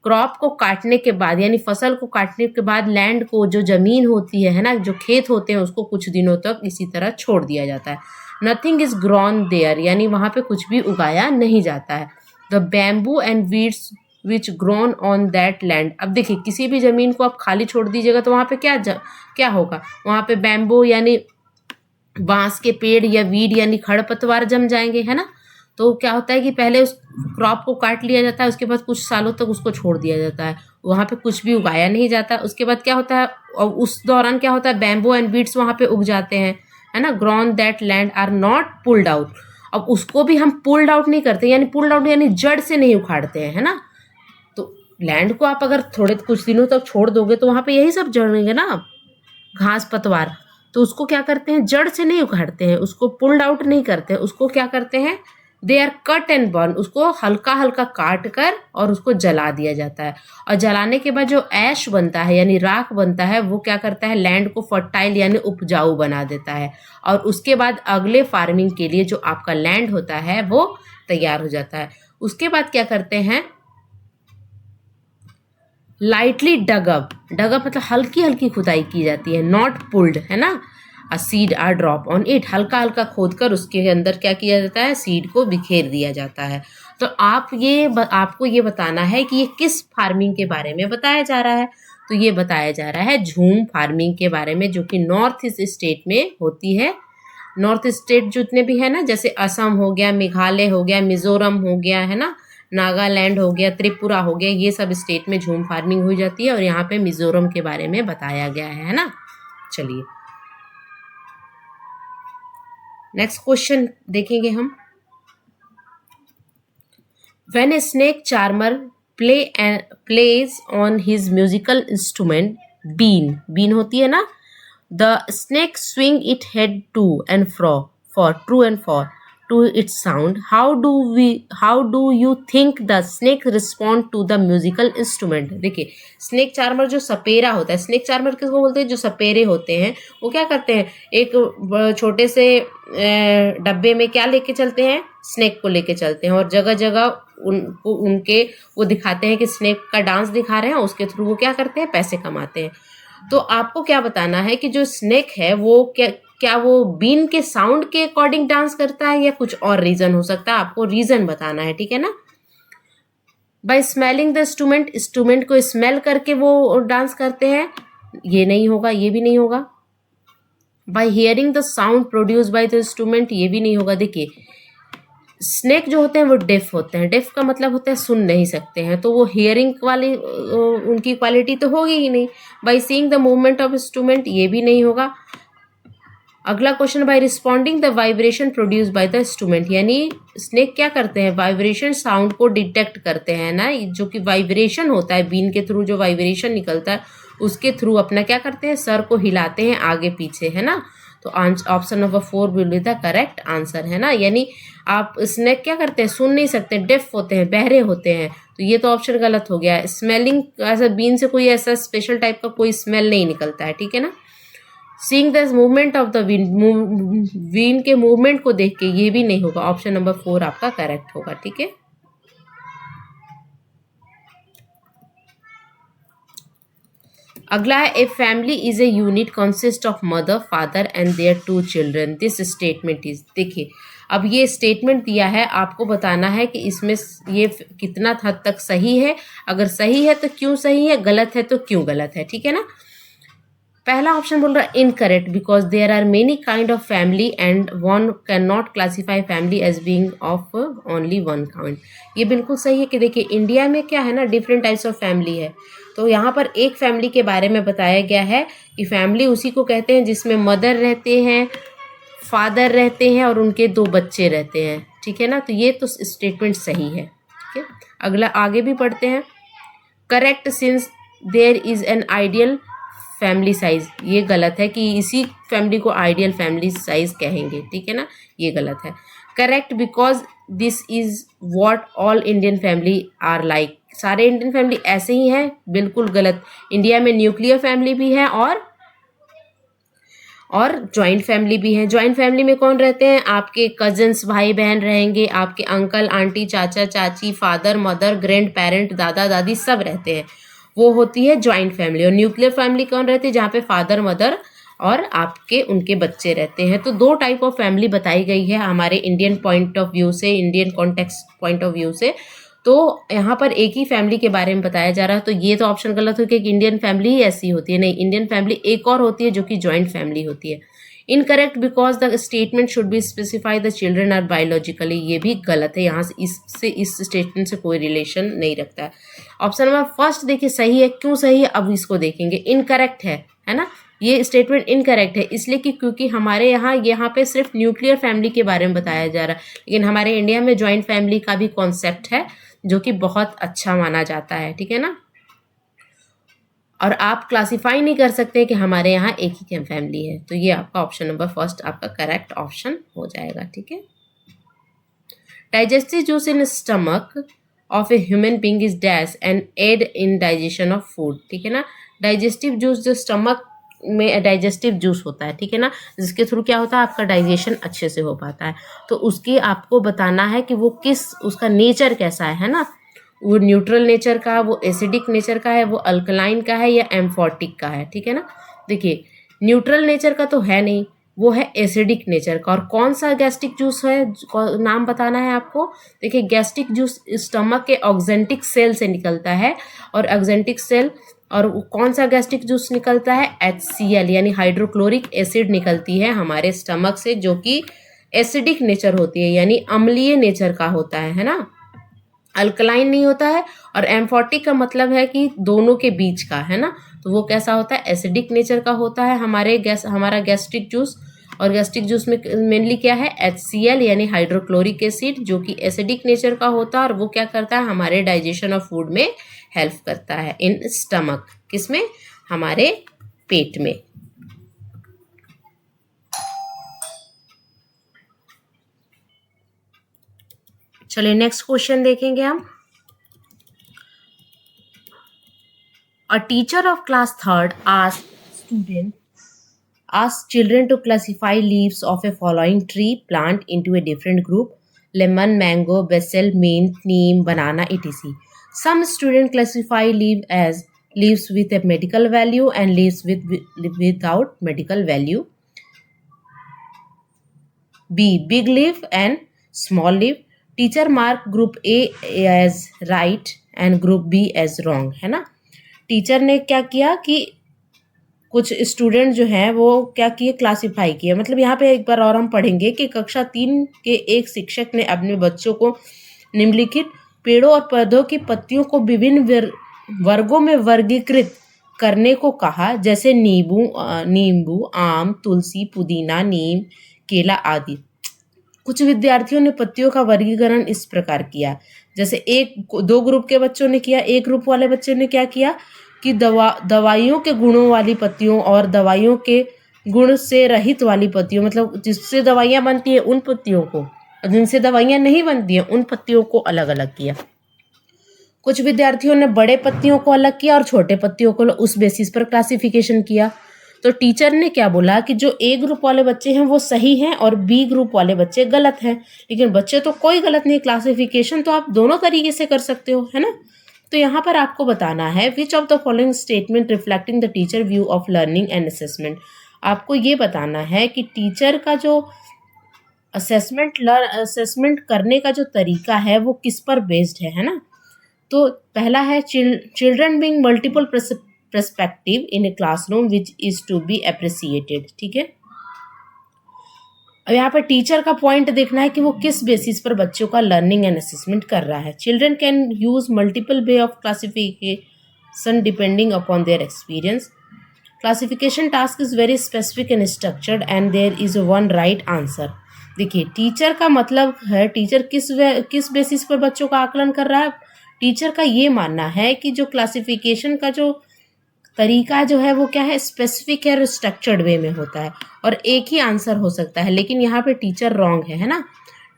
क्रॉप को काटने के बाद, यानी फसल को काटने के बाद लैंड को, जो जमीन होती है ना, जो खेत होते हैं, उसको कुछ दिनों तक इसी तरह छोड़ दिया जाता है। नथिंग इज ग्रोन देयर, यानी वहाँ पे कुछ भी उगाया नहीं जाता है। The bamboo and weeds which grown on that land, अब देखिए किसी भी ज़मीन को आप खाली छोड़ दीजिएगा तो वहाँ पे क्या होगा, वहाँ पे बैम्बू यानी बांस के पेड़ या वीड यानी खड़पतवार जम जाएंगे, है ना। तो क्या होता है कि पहले उस क्रॉप को काट लिया जाता है, उसके बाद कुछ सालों तक उसको छोड़ दिया जाता है, वहाँ पे कुछ भी उगाया नहीं जाता। उसके बाद क्या होता है, और उस दौरान क्या होता है, बैम्बू एंड वीड्स वहाँ पे उग जाते हैं, है ना। Grown that land are not pulled out, अब उसको भी हम पुल्ड आउट नहीं करते, यानी पुल्ड आउट यानी जड़ से नहीं उखाड़ते हैं, है ना। तो लैंड को आप अगर थोड़े कुछ दिनों तक छोड़ दोगे तो वहाँ पे यही सब जड़ेंगे ना, घास पतवार, तो उसको क्या करते हैं, जड़ से नहीं उखाड़ते हैं, उसको पुल्ड आउट नहीं करते हैं, उसको क्या करते हैं, they are cut and burn, उसको हल्का हल्का काट कर और उसको जला दिया जाता है। और जलाने के बाद जो ऐश बनता है यानी राख बनता है, वो क्या करता है, लैंड को फर्टाइल यानी उपजाऊ बना देता है, और उसके बाद अगले फार्मिंग के लिए जो आपका लैंड होता है वो तैयार हो जाता है। उसके बाद क्या करते हैं, लाइटली डगअप मतलब हल्की हल्की खुदाई की जाती है, नॉट पुल्ड, है ना। A seed are drop on it, हल्का हल्का खोद कर उसके अंदर क्या किया जाता है, सीड को बिखेर दिया जाता है। तो आपको ये बताना है कि ये किस फार्मिंग के बारे में बताया जा रहा है। तो ये बताया जा रहा है झूम फार्मिंग के बारे में, जो कि नॉर्थ ईस्ट स्टेट में होती है। नॉर्थ स्टेट जितने भी है ना, जैसे असम हो गया, मेघालय हो गया, मिजोरम हो गया, है ना, नागालैंड हो गया, त्रिपुरा हो गया, ये सब स्टेट में झूम फार्मिंग हो जाती है, और यहाँ पे मिजोरम के बारे में बताया गया है ना। चलिए नेक्स्ट क्वेश्चन देखेंगे हम। When a snake charmer plays on his musical instrument बीन होती है ना, the snake swing it head to and for to its sound. How do you think the snake respond to the musical instrument? देखिए snake charmer जो सपेरा होता है, snake charmer किसको बोलते हैं, जो सपेरे होते हैं, वो क्या करते हैं, एक छोटे से डब्बे में क्या लेके चलते हैं, स्नेक को लेके चलते हैं, और जगह जगह उनके वो दिखाते हैं कि स्नेक का डांस दिखा रहे हैं, उसके थ्रू वो क्या करते हैं, पैसे कमाते हैं। तो आपको क्या बताना है कि जो स्नेक है वो क्या वो बीन के साउंड के अकॉर्डिंग डांस करता है या कुछ और रीजन हो सकता है, आपको रीजन बताना है, ठीक है ना। बाय स्मेलिंग द इंस्ट्रूमेंट को स्मेल करके वो डांस करते हैं, ये नहीं होगा, ये भी नहीं होगा। Bye hearing the sound produce by the instrument, ये भी नहीं होगा। देखिए स्नेक जो होते हैं वो डेफ होते हैं, डेफ का मतलब होता है सुन नहीं सकते हैं, तो वो हियरिंग वाली उनकी क्वालिटी तो होगी ही नहीं। By seeing the movement of instrument, ये भी नहीं होगा। अगला question, by responding the vibration produce by the instrument, यानी स्नेक क्या करते हैं, वाइब्रेशन साउंड को डिटेक्ट करते हैं ना, जो कि वाइब्रेशन होता है बीन के थ्रू, जो वाइब्रेशन निकलता है उसके थ्रू अपना क्या करते हैं, सर को हिलाते हैं आगे पीछे, है ना। तो option number 4 will be the correct answer, है ना। यानी आप स्नेक क्या करते हैं, सुन नहीं सकते, डेफ होते हैं, बहरे होते हैं, तो ये तो ऑप्शन गलत हो गया। स्मेलिंग ऐसा बीन से कोई ऐसा स्पेशल टाइप का कोई स्मेल नहीं निकलता है, ठीक है ना। Seeing the movement of the wind के मूवमेंट को देख के, ये भी नहीं होगा, ऑप्शन नंबर 4 आपका करेक्ट होगा, ठीक है। अगला है, a family is a unit consist of mother, father and there 2 children, this statement is, देखिए अब ये स्टेटमेंट दिया है, आपको बताना है कि इसमें ये कितना हद तक सही है, अगर सही है तो क्यों सही है, गलत है तो क्यों गलत है, ठीक है ना। पहला ऑप्शन बोल रहा है incorrect, because there are many kind of family and one can not classify family as being of only one kind, ये बिल्कुल सही है कि देखिए इंडिया में क्या है ना, डिफरेंट टाइप्स ऑफ फैमिली है, तो यहाँ पर एक फैमिली के बारे में बताया गया है कि फैमिली उसी को कहते हैं जिसमें मदर रहते हैं, फादर रहते हैं और उनके 2 बच्चे रहते हैं। ठीक है ना, तो ये तो स्टेटमेंट सही है। ठीक है, अगला आगे भी पढ़ते हैं। Correct, since there is an ideal family size, ये गलत है कि इसी फैमिली को आइडियल फैमिली साइज कहेंगे। ठीक है ना, ये गलत है। Correct, because this is what all Indian family are like, सारे इंडियन फैमिली ऐसे ही हैं, बिल्कुल गलत। इंडिया में न्यूक्लियर फैमिली भी है और जॉइंट फैमिली भी है। जॉइंट फैमिली में कौन रहते हैं? आपके कजन्स, भाई बहन रहेंगे, आपके अंकल आंटी, चाचा चाची, फादर मदर, ग्रैंड पेरेंट, दादा दादी सब रहते हैं, वो होती है जॉइंट फैमिली। और न्यूक्लियर फैमिली कौन रहती है? जहाँ पे फादर मदर और आपके उनके बच्चे रहते हैं। तो 2 टाइप ऑफ फैमिली बताई गई है हमारे इंडियन पॉइंट ऑफ व्यू से, Indian context point of view से। तो यहाँ पर एक ही फैमिली के बारे में बताया जा रहा है, तो ये तो ऑप्शन गलत हो कि इंडियन फैमिली ही ऐसी होती है। नहीं, इंडियन फैमिली एक और होती है जो कि जॉइंट फैमिली होती है। Incorrect, because the statement should be specify the children are biologically, ये भी गलत है। यहाँ से इससे इस स्टेटमेंट से कोई रिलेशन नहीं रखता है। ऑप्शन नंबर फर्स्ट देखिए सही है। क्यों सही है अब इसको देखेंगे। इनकरेक्ट है ना, ये स्टेटमेंट इनकरेक्ट है इसलिए कि क्योंकि हमारे यहाँ पे सिर्फ न्यूक्लियर फैमिली के बारे में बताया जा रहा है, लेकिन हमारे इंडिया में जॉइंट फैमिली का भी कॉन्सेप्ट है जो कि बहुत अच्छा माना जाता है। ठीक है ना, और आप क्लासिफाई नहीं कर सकते कि हमारे यहाँ एक ही फैमिली है। तो ये आपका ऑप्शन नंबर फर्स्ट आपका करेक्ट ऑप्शन हो जाएगा। ठीक है, digestive juice in stomach of a human being is dash and aid in digestion of food. ठीक है ना, डाइजेस्टिव जूस जो स्टमक में डाइजेस्टिव जूस होता है, ठीक है ना, जिसके थ्रू क्या होता है आपका डाइजेशन अच्छे से हो पाता है। तो उसकी आपको बताना है कि वो किस, उसका नेचर कैसा है ना, वो न्यूट्रल नेचर का, वो एसिडिक नेचर का है, वो अल्कलाइन का है या एम्फोटिक का है। ठीक है ना, देखिए न्यूट्रल नेचर का तो है नहीं, वो है एसिडिक नेचर का। और कौन सा गैस्ट्रिक जूस है नाम बताना है आपको। देखिए गैस्ट्रिक जूस स्टमक के ऑक्जेंटिक सेल से निकलता है, और ऑक्जेंटिक सेल, और कौन सा गैस्ट्रिक जूस निकलता है? HCl यानी हाइड्रोक्लोरिक एसिड निकलती है हमारे स्टमक से, जो कि एसिडिक नेचर होती है यानी अम्लीय नेचर का होता है ना, अल्कलाइन नहीं होता है। और एम्फोटिक का मतलब है कि दोनों के बीच का है ना, तो वो कैसा होता है? एसिडिक नेचर का होता है हमारा गैस्ट्रिक जूस। और गैस्ट्रिक जूस में मेनली क्या है? HCl यानी हाइड्रोक्लोरिक एसिड, जो कि एसिडिक नेचर का होता है, और वो क्या करता है? हमारे डाइजेशन ऑफ फूड में हेल्प करता है इन स्टमक, किसमें? हमारे पेट में। चलिए नेक्स्ट क्वेश्चन देखेंगे हम। A teacher of class 3rd asked children to classify leaves of a following tree plant into a different group: lemon, mango, basil, mint, neem, banana, etc. Some students classify leaves with a medical value and leaves without medical value. B. Big leaf and small leaf. Teacher mark group A as right and group B as wrong, है ना। Teacher ने क्या किया कि कुछ student जो हैं वो क्या किए? क्लासिफाई किए। मतलब यहाँ पे एक बार और हम पढ़ेंगे कि कक्षा 3 के एक शिक्षक ने अपने बच्चों को निम्नलिखित पेड़ों और पौधों की पत्तियों को विभिन्न वर्गों में वर्गीकृत करने को कहा, जैसे नींबू, आम, तुलसी, पुदीना, नीम, केला आदि। कुछ विद्यार्थियों ने पत्तियों का वर्गीकरण इस प्रकार किया, जैसे 2 ग्रुप के बच्चों ने किया। एक ग्रुप वाले बच्चे ने क्या किया कि दवाइयों के गुणों वाली पत्तियों और दवाइयों के गुण से रहित वाली पत्तियों, मतलब जिससे दवाइयाँ बनती हैं उन पत्तियों को, जिनसे दवाइयाँ नहीं बनती हैं उन पत्तियों को अलग अलग किया। कुछ विद्यार्थियों ने बड़े पत्तियों को अलग किया और छोटे पत्तियों को उस बेसिस पर क्लासिफिकेशन किया। तो टीचर ने क्या बोला कि जो ए ग्रुप वाले बच्चे हैं वो सही हैं और बी ग्रुप वाले बच्चे गलत हैं। लेकिन बच्चे तो कोई गलत नहीं, क्लासिफिकेशन तो आप दोनों तरीके से कर सकते हो, है ना। तो यहाँ पर आपको बताना है which of the following statement reflecting the teacher view of learning and assessment. आपको ये बताना है कि टीचर का जो असेसमेंट करने का जो तरीका है वो किस पर बेस्ड है ना। तो पहला है children being multiple perspective in a classroom which is to be appreciated. ठीक है, अब यहाँ पर टीचर का पॉइंट देखना है कि वो किस बेसिस पर बच्चों का लर्निंग एंड असेसमेंट कर रहा है। Children can use multiple way of depending upon their experience. Classification task is very specific and structured and there is one right answer. देखिए टीचर का मतलब है, टीचर किस बेसिस पर बच्चों का आकलन कर रहा है। टीचर का ये मानना है कि जो क्लासिफिकेशन का जो तरीका जो है वो क्या है, स्पेसिफिक है और स्ट्रक्चर्ड वे में होता है और एक ही आंसर हो सकता है। लेकिन यहाँ पे टीचर रॉन्ग है ना,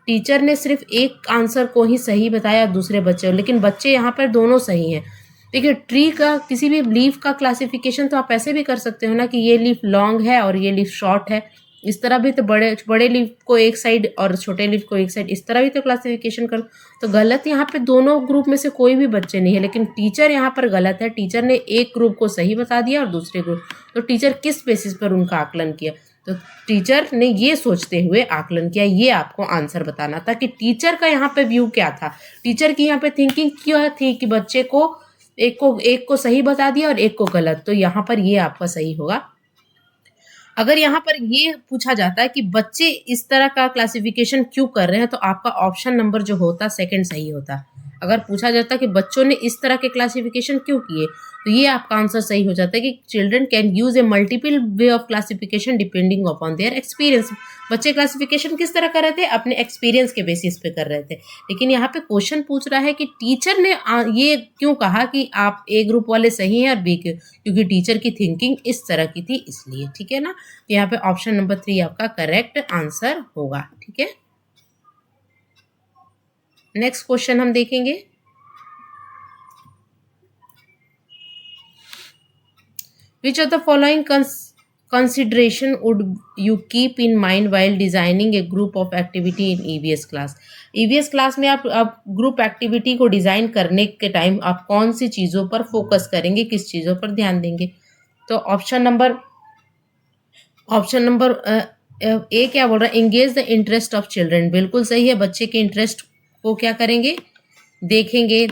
टीचर ने सिर्फ एक आंसर को ही सही बताया दूसरे बच्चे, लेकिन बच्चे यहाँ पर दोनों सही हैं। देखिए ट्री का, किसी भी लीफ का क्लासिफिकेशन तो आप ऐसे भी कर सकते हो ना कि ये लीफ लॉन्ग है और ये लीफ शॉर्ट है, इस तरह भी तो बड़े लीफ को एक साइड और छोटे लीफ को एक साइड, इस तरह भी तो क्लासिफिकेशन करो। तो गलत यहाँ पे दोनों ग्रुप में से कोई भी बच्चे नहीं है, लेकिन टीचर यहाँ पर गलत है। टीचर ने एक ग्रुप को सही बता दिया और दूसरे ग्रुप, तो टीचर किस बेसिस पर उनका आकलन किया, तो टीचर ने ये सोचते हुए आकलन किया। ये आपको आंसर बताना था कि टीचर का यहाँ पे व्यू क्या था, टीचर की यहाँ पे थिंकिंग क्या थी कि बच्चे को एक को सही बता दिया और एक को गलत, तो यहाँ पर ये आपका सही होगा। अगर यहाँ पर ये पूछा जाता है कि बच्चे इस तरह का क्लासिफिकेशन क्यों कर रहे हैं, तो आपका ऑप्शन नंबर जो होता सेकंड सही होता। अगर पूछा जाता कि बच्चों ने इस तरह के क्लासिफिकेशन क्यों किए, तो ये आपका आंसर सही हो जाता है कि children can use A multiple way of classification depending upon their experience. बच्चे क्लासिफिकेशन किस तरह कर रहे थे, अपने एक्सपीरियंस के बेसिस पे कर रहे थे। लेकिन यहाँ पे क्वेश्चन पूछ रहा है कि टीचर ने ये क्यों कहा कि आप ए ग्रुप वाले सही हैं और बी के, क्योंकि टीचर की थिंकिंग इस तरह की थी इसलिए। ठीक है ना, तो यहाँ पे ऑप्शन नंबर 3 आपका करेक्ट आंसर होगा। ठीक है, नेक्स्ट क्वेश्चन हम देखेंगे। Which of the following consideration would you keep in mind while designing a group of activity in EVS class? EVS class में आप ग्रुप एक्टिविटी को डिज़ाइन करने के टाइम आप कौन सी चीज़ों पर फोकस करेंगे, किस चीज़ों पर ध्यान देंगे? तो ऑप्शन नंबर ए क्या बोल रहा है, engage the interest of children. बिल्कुल सही है, बच्चे के इंटरेस्ट को क्या करेंगे, देखेंगे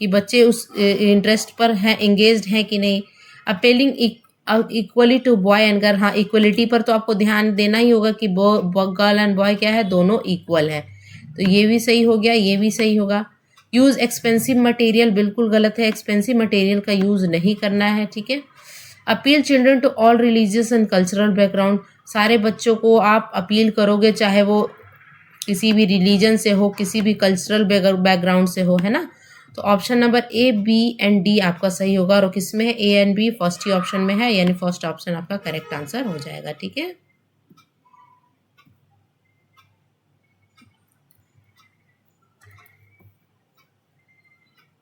कि बच्चे उस इंटरेस्ट पर हैं, एंगेज्ड हैं कि नहीं। Appealing equally to boy and girl, हाँ इक्वलिटी पर तो आपको ध्यान देना ही होगा कि गर्ल एंड बॉय क्या है, दोनों इक्वल है, तो ये भी सही हो गया, ये भी सही होगा। यूज़ एक्सपेंसिव मटेरियल, बिल्कुल गलत है, एक्सपेंसिव मटेरियल का यूज़ नहीं करना है। ठीक है, appeal children to all religious and cultural background, सारे बच्चों को आप अपील करोगे चाहे वो किसी भी रिलीजन से हो, किसी भी कल्चरल बैकग्राउंड से हो, है ना। तो option number A, B and D आपका सही होगा। और किस में है, ए एंड बी फर्स्ट ही ऑप्शन में है, यानी फर्स्ट ऑप्शन आपका करेक्ट आंसर हो जाएगा। ठीक है,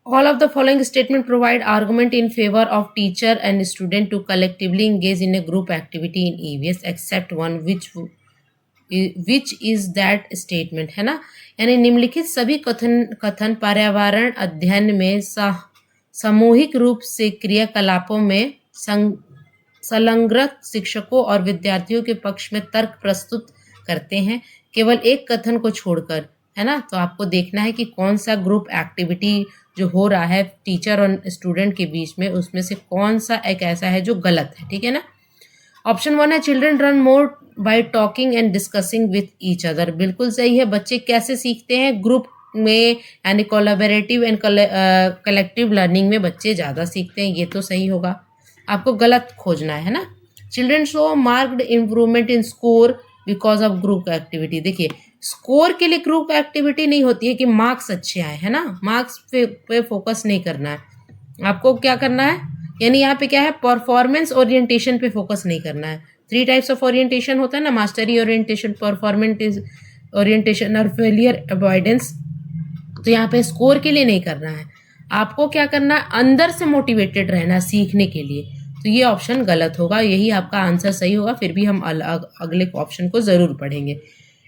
all of the following statement provide argument in favor of teacher and student to collectively engage in a group activity in EVS except one, which is that statement, है ना। यानी निम्नलिखित सभी कथन पर्यावरण अध्ययन में सामूहिक रूप से क्रियाकलापों में संलग्न शिक्षकों और विद्यार्थियों के पक्ष में तर्क प्रस्तुत करते हैं, केवल एक कथन को छोड़कर, है ना। तो आपको देखना है कि कौन सा ग्रुप एक्टिविटी जो हो रहा है टीचर और स्टूडेंट के बीच में, उसमें से कौन सा एक ऐसा है जो गलत है। ठीक है ना, ऑप्शन 1 है children run more by talking and discussing with each other, बिल्कुल सही है। बच्चे कैसे सीखते हैं, ग्रुप में, यानी कोलैबोरेटिव एंड कलेक्टिव लर्निंग में बच्चे ज़्यादा सीखते हैं, ये तो सही होगा। आपको गलत खोजना है ना। Children show marked improvement in score because of group activity, देखिए स्कोर के लिए ग्रुप एक्टिविटी नहीं होती है कि मार्क्स अच्छे आए, है ना। मार्क्स पे फोकस नहीं करना है आपको, क्या करना है, यानी यहाँ पे क्या है, परफॉर्मेंस ओरिएंटेशन पे फोकस नहीं करना है। 3 टाइप्स ऑफ ओरिएंटेशन होता है ना, मास्टरी ओरिएंटेशन, परफॉर्मेंस ओरिएंटेशन और फेलियर अवॉइडेंस। तो यहाँ पे स्कोर के लिए नहीं करना है आपको, क्या करना है, अंदर से मोटिवेटेड रहना सीखने के लिए। तो ये ऑप्शन गलत होगा, यही आपका आंसर सही होगा। फिर भी हम अगले ऑप्शन को ज़रूर पढ़ेंगे।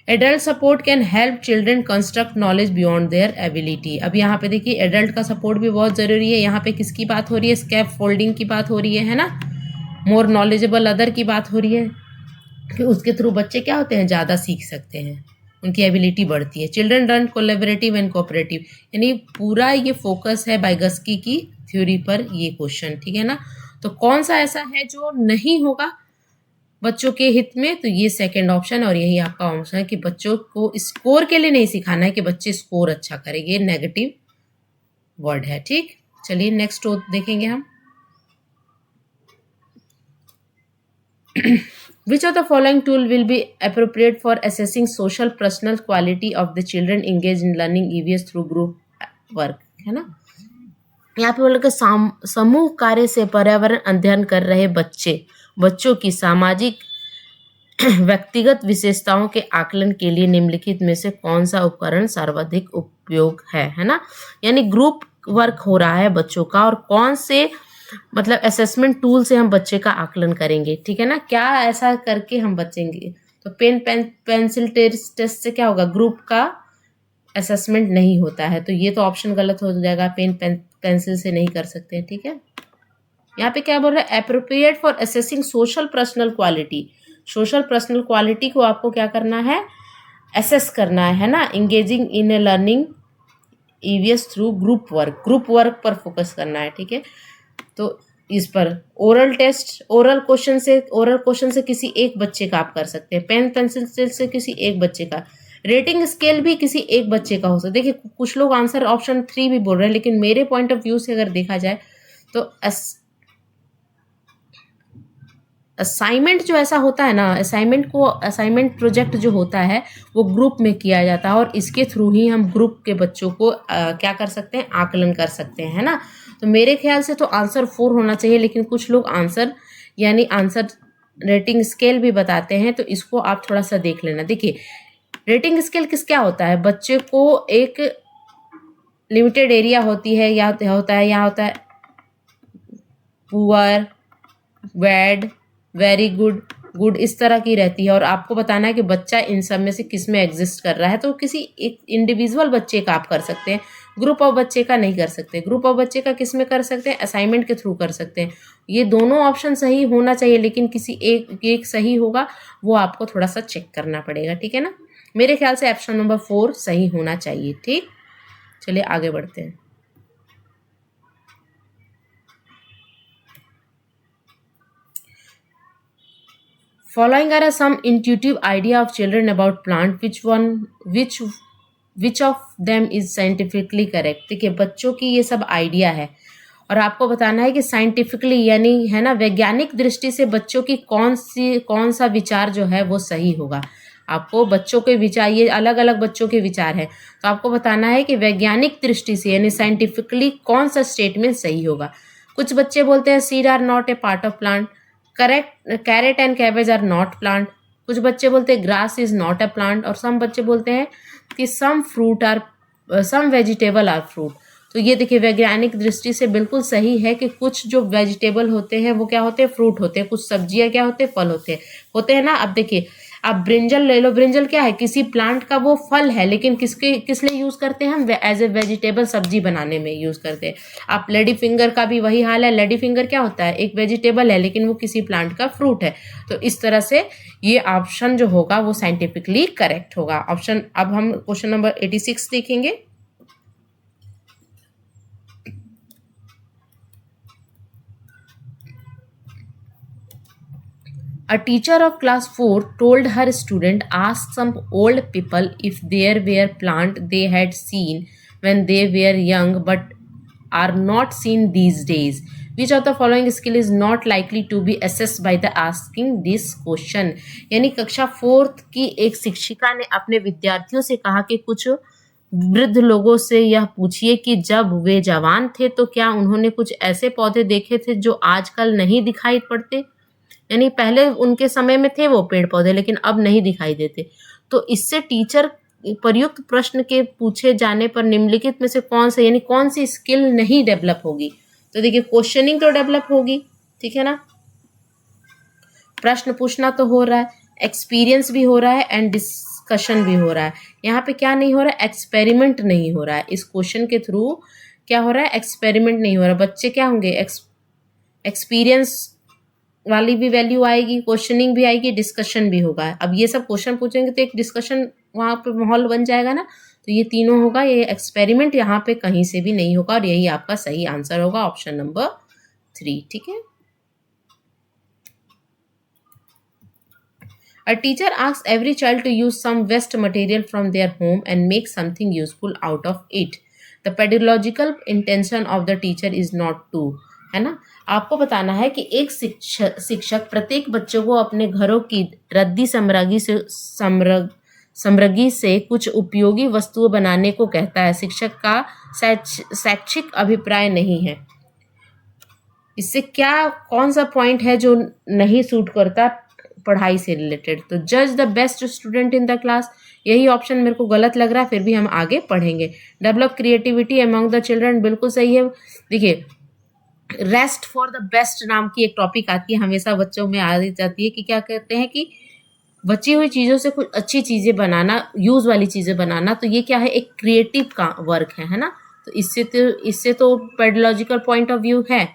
Adult support can help children construct knowledge beyond their ability. अब यहाँ पे देखिए एडल्ट का सपोर्ट भी बहुत ज़रूरी है। यहाँ पे किसकी बात हो रही है, स्कैप फोल्डिंग की बात हो रही है ना, मोर नॉलेजेबल अदर की बात हो रही है कि उसके थ्रू बच्चे क्या होते हैं, ज़्यादा सीख सकते हैं, उनकी एबिलिटी बढ़ती है। Children run collaborative and cooperative, यानी पूरा ये फोकस है बाइगस्की की थ्योरी पर ये क्वेश्चन। ठीक है ना, तो कौन सा ऐसा है जो नहीं होगा बच्चों के हित में, तो ये सेकंड ऑप्शन, और यही आपका ऑप्शन है कि बच्चों को स्कोर के लिए नहीं सिखाना है कि बच्चे स्कोर अच्छा करेंगे, ये नेगेटिव वर्ड है। ठीक, चलिए नेक्स्ट देखेंगे हम। Which of the following tool will be appropriate for assessing social personal quality of the children engaged in learning EVS through group work? है ना, यहाँ पे बोला कि समूह कार्य से पर्यावरण अध्ययन कर रहे बच्चों की सामाजिक व्यक्तिगत विशेषताओं के आकलन के लिए निम्नलिखित में से कौन सा उपकरण सर्वाधिक उपयोग है ना। यानी ग्रुप वर्क हो रहा है बच्चों का, और कौन से मतलब असेसमेंट टूल से हम बच्चे का आकलन करेंगे, ठीक है ना, क्या ऐसा करके हम बचेंगे। तो पेंसिल टेस्ट से क्या होगा, ग्रुप का असेसमेंट नहीं होता है, तो ये तो ऑप्शन गलत हो जाएगा, पेंसिल से नहीं कर सकते, ठीक है। यहाँ पे क्या बोल रहा है, appropriate for assessing social personal quality. Social personal quality को आपको क्या करना है, असेस करना है ना। इंगेजिंग इन ए learning EVS through group work पर फोकस करना है, ठीक है। तो इस पर ओरल टेस्ट, ओरल क्वेश्चन से किसी एक बच्चे का आप कर सकते हैं, पेन पेंसिल से किसी एक बच्चे का, रेटिंग स्केल भी किसी एक बच्चे का हो सकता है। देखिए कुछ लोग आंसर ऑप्शन 3 भी बोल रहे हैं, लेकिन मेरे पॉइंट ऑफ व्यू से अगर देखा जाए तो असाइनमेंट जो ऐसा होता है ना, असाइनमेंट प्रोजेक्ट जो होता है वो ग्रुप में किया जाता है, और इसके थ्रू ही हम ग्रुप के बच्चों को क्या कर सकते हैं, आकलन कर सकते हैं, है ना। तो मेरे ख्याल से तो आंसर 4 होना चाहिए, लेकिन कुछ लोग आंसर रेटिंग स्केल भी बताते हैं, तो इसको आप थोड़ा सा देख लेना। देखिए रेटिंग स्केल क्या होता है, बच्चे को एक लिमिटेड एरिया होती है, या होता है पुअर, बैड, वेरी गुड इस तरह की रहती है, और आपको बताना है कि बच्चा इन सब में से किस में एग्जिस्ट कर रहा है। तो किसी एक इंडिविजुअल बच्चे का आप कर सकते हैं, ग्रुप ऑफ बच्चे का नहीं कर सकते। ग्रुप ऑफ बच्चे का किस में कर सकते हैं, असाइनमेंट के थ्रू कर सकते हैं। ये दोनों ऑप्शन सही होना चाहिए, लेकिन किसी एक सही होगा, वो आपको थोड़ा सा चेक करना पड़ेगा, ठीक है ना। मेरे ख्याल से ऑप्शन नंबर 4 सही होना चाहिए, ठीक। चलिए आगे बढ़ते हैं। Following are some intuitive idea of children about plant. Which of them is scientifically correct? देखिए बच्चों की ये सब आइडिया है, और आपको बताना है कि साइंटिफिकली यानी है ना, वैज्ञानिक दृष्टि से बच्चों की कौन सा विचार जो है वो सही होगा। आपको बच्चों के विचार, ये अलग अलग बच्चों के विचार है, तो आपको बताना है कि वैज्ञानिक दृष्टि से यानी साइंटिफिकली कौन सा स्टेटमेंट सही होगा। कुछ बच्चे बोलते हैं seed are not a part of plant, correct, carrot and cabbage are not plant. कुछ बच्चे बोलते हैं grass is not a plant, और सम बच्चे बोलते हैं कि सम वेजिटेबल आर फ्रूट। तो ये देखिए वैज्ञानिक दृष्टि से बिल्कुल सही है कि कुछ जो वेजिटेबल होते हैं वो क्या होते हैं, फ्रूट होते हैं, कुछ सब्जियां क्या होते हैं, फल होते हैं ना। अब देखिए आप ब्रिंजल ले लो, ब्रिंजल क्या है, किसी प्लांट का वो फल है, लेकिन किस लिए यूज करते हैं हम, एज ए वेजिटेबल सब्जी बनाने में यूज करते हैं। आप लेडी फिंगर का भी वही हाल है, लेडी फिंगर क्या होता है, एक वेजिटेबल है, लेकिन वो किसी प्लांट का फ्रूट है। तो इस तरह से ये ऑप्शन जो होगा वो साइंटिफिकली करेक्ट होगा ऑप्शन। अब हम क्वेश्चन नंबर 86 देखेंगे। A teacher of class 4 told her student ask some old people if there were plant they had seen when they were young but are not seen these days. Which of the following skill is not likely to be assessed by the asking this question? यानी कक्षा 4 की एक शिक्षिका ने अपने विद्यार्थियों से कहा कि कुछ वृद्ध लोगों से यह पूछिए कि जब वे जवान थे तो क्या उन्होंने कुछ ऐसे पौधे देखे थे जो आजकल नहीं दिखाई पड़ते। यानी पहले उनके समय में थे वो पेड़ पौधे, लेकिन अब नहीं दिखाई देते। तो इससे टीचर प्रयुक्त प्रश्न के पूछे जाने पर निम्नलिखित में से कौन सा यानी कौन सी स्किल नहीं डेवलप होगी। तो देखिए क्वेश्चनिंग तो डेवलप होगी, ठीक है ना, प्रश्न पूछना तो हो रहा है, एक्सपीरियंस भी हो रहा है एंड डिस्कशन भी हो रहा है। यहाँ पे क्या नहीं हो रहा है, एक्सपेरिमेंट नहीं हो रहा है। इस क्वेश्चन के थ्रू क्या हो रहा है, एक्सपेरिमेंट नहीं हो रहा। बच्चे क्या होंगे, एक्सपीरियंस वाली भी वैल्यू आएगी, क्वेश्चनिंग भी आएगी, डिस्कशन भी होगा। अब ये सब क्वेश्चन पूछेंगे तो एक डिस्कशन वहाँ पे माहौल बन जाएगा ना, तो ये तीनों होगा। ये एक्सपेरिमेंट यहाँ पे कहीं से भी नहीं होगा, और यही आपका सही आंसर होगा ऑप्शन नंबर 3, ठीक है। A teacher asks every child to use some waste material from their home and make something useful out of it. The pedagogical intention of the teacher is not to, है ना। आपको बताना है कि एक शिक्षक प्रत्येक बच्चों को अपने घरों की रद्दी सामग्री से कुछ उपयोगी वस्तुएं बनाने को कहता है। शिक्षक का शैक्षिक अभिप्राय नहीं है। इससे क्या कौन सा पॉइंट है जो नहीं सूट करता पढ़ाई से रिलेटेड? तो जज the best student in the class, यही ऑप्शन मेरे को गलत लग रहा है, फिर भी हम आगे पढ़ेंगे। Develop creativity among the children, बिल्कुल सही है। देखिए, रेस्ट फॉर द बेस्ट नाम की एक टॉपिक आती है, हमेशा बच्चों में आ जाती है कि क्या कहते हैं कि बची हुई चीज़ों से कुछ अच्छी चीज़ें बनाना, यूज़ वाली चीज़ें बनाना, तो ये क्या है, एक क्रिएटिव का वर्क है ना। तो इससे तो पेडोलॉजिकल पॉइंट ऑफ व्यू है।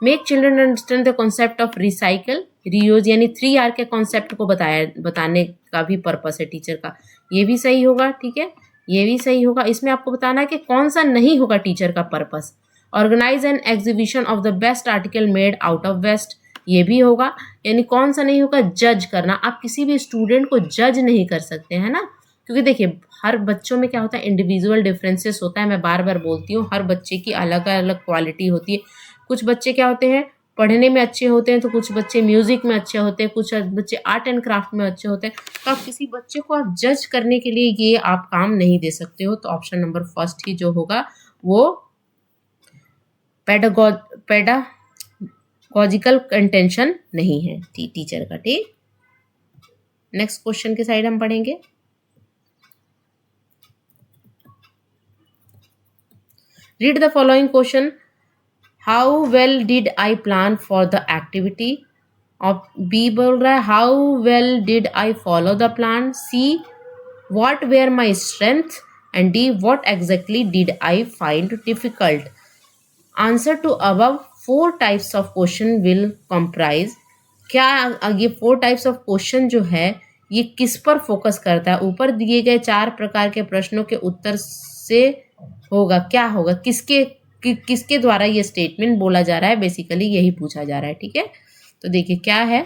Make children understand the concept of recycle reuse, यानी 3R के कॉन्सेप्ट को बताने का भी पर्पस है टीचर का, ये भी सही होगा। ठीक है, ये भी सही होगा। इसमें आपको बताना है कि कौन सा नहीं होगा टीचर का purpose. Organise an exhibition of the best article made out of waste, ये भी होगा। यानी कौन सा नहीं होगा, जज करना। आप किसी भी स्टूडेंट को जज नहीं कर सकते हैं ना, क्योंकि देखिए हर बच्चों में क्या होता है, इंडिविजुअल डिफरेंसेस होता है। मैं बार बार बोलती हूँ, हर बच्चे की अलग अलग क्वालिटी होती है। कुछ बच्चे क्या होते हैं, पढ़ने में अच्छे होते हैं, तो कुछ बच्चे म्यूजिक में अच्छे होते हैं, कुछ बच्चे आर्ट एंड क्राफ्ट में अच्छे होते हैं। तो आप किसी बच्चे को आप जज करने के लिए ये आप काम नहीं दे सकते हो। तो ऑप्शन नंबर फर्स्ट ही जो होगा वो पेडागोजिकल इंटेंशन नहीं है टीचर का। ठीक, नेक्स्ट क्वेश्चन के साइड हम पढ़ेंगे। Read the following question. How well did I plan for the activity? B बोल रहा है how well did I follow the plan. C what were my strength, and D what exactly did I find difficult. Answer to above 4 types of question will comprise. क्या ये 4 types of question जो है ये किस पर focus करता है? ऊपर दिए गए 4 प्रकार के प्रश्नों के उत्तर से होगा, क्या होगा, किसके द्वारा ये स्टेटमेंट बोला जा रहा है, बेसिकली यही पूछा जा रहा है। ठीक है, तो देखिए क्या है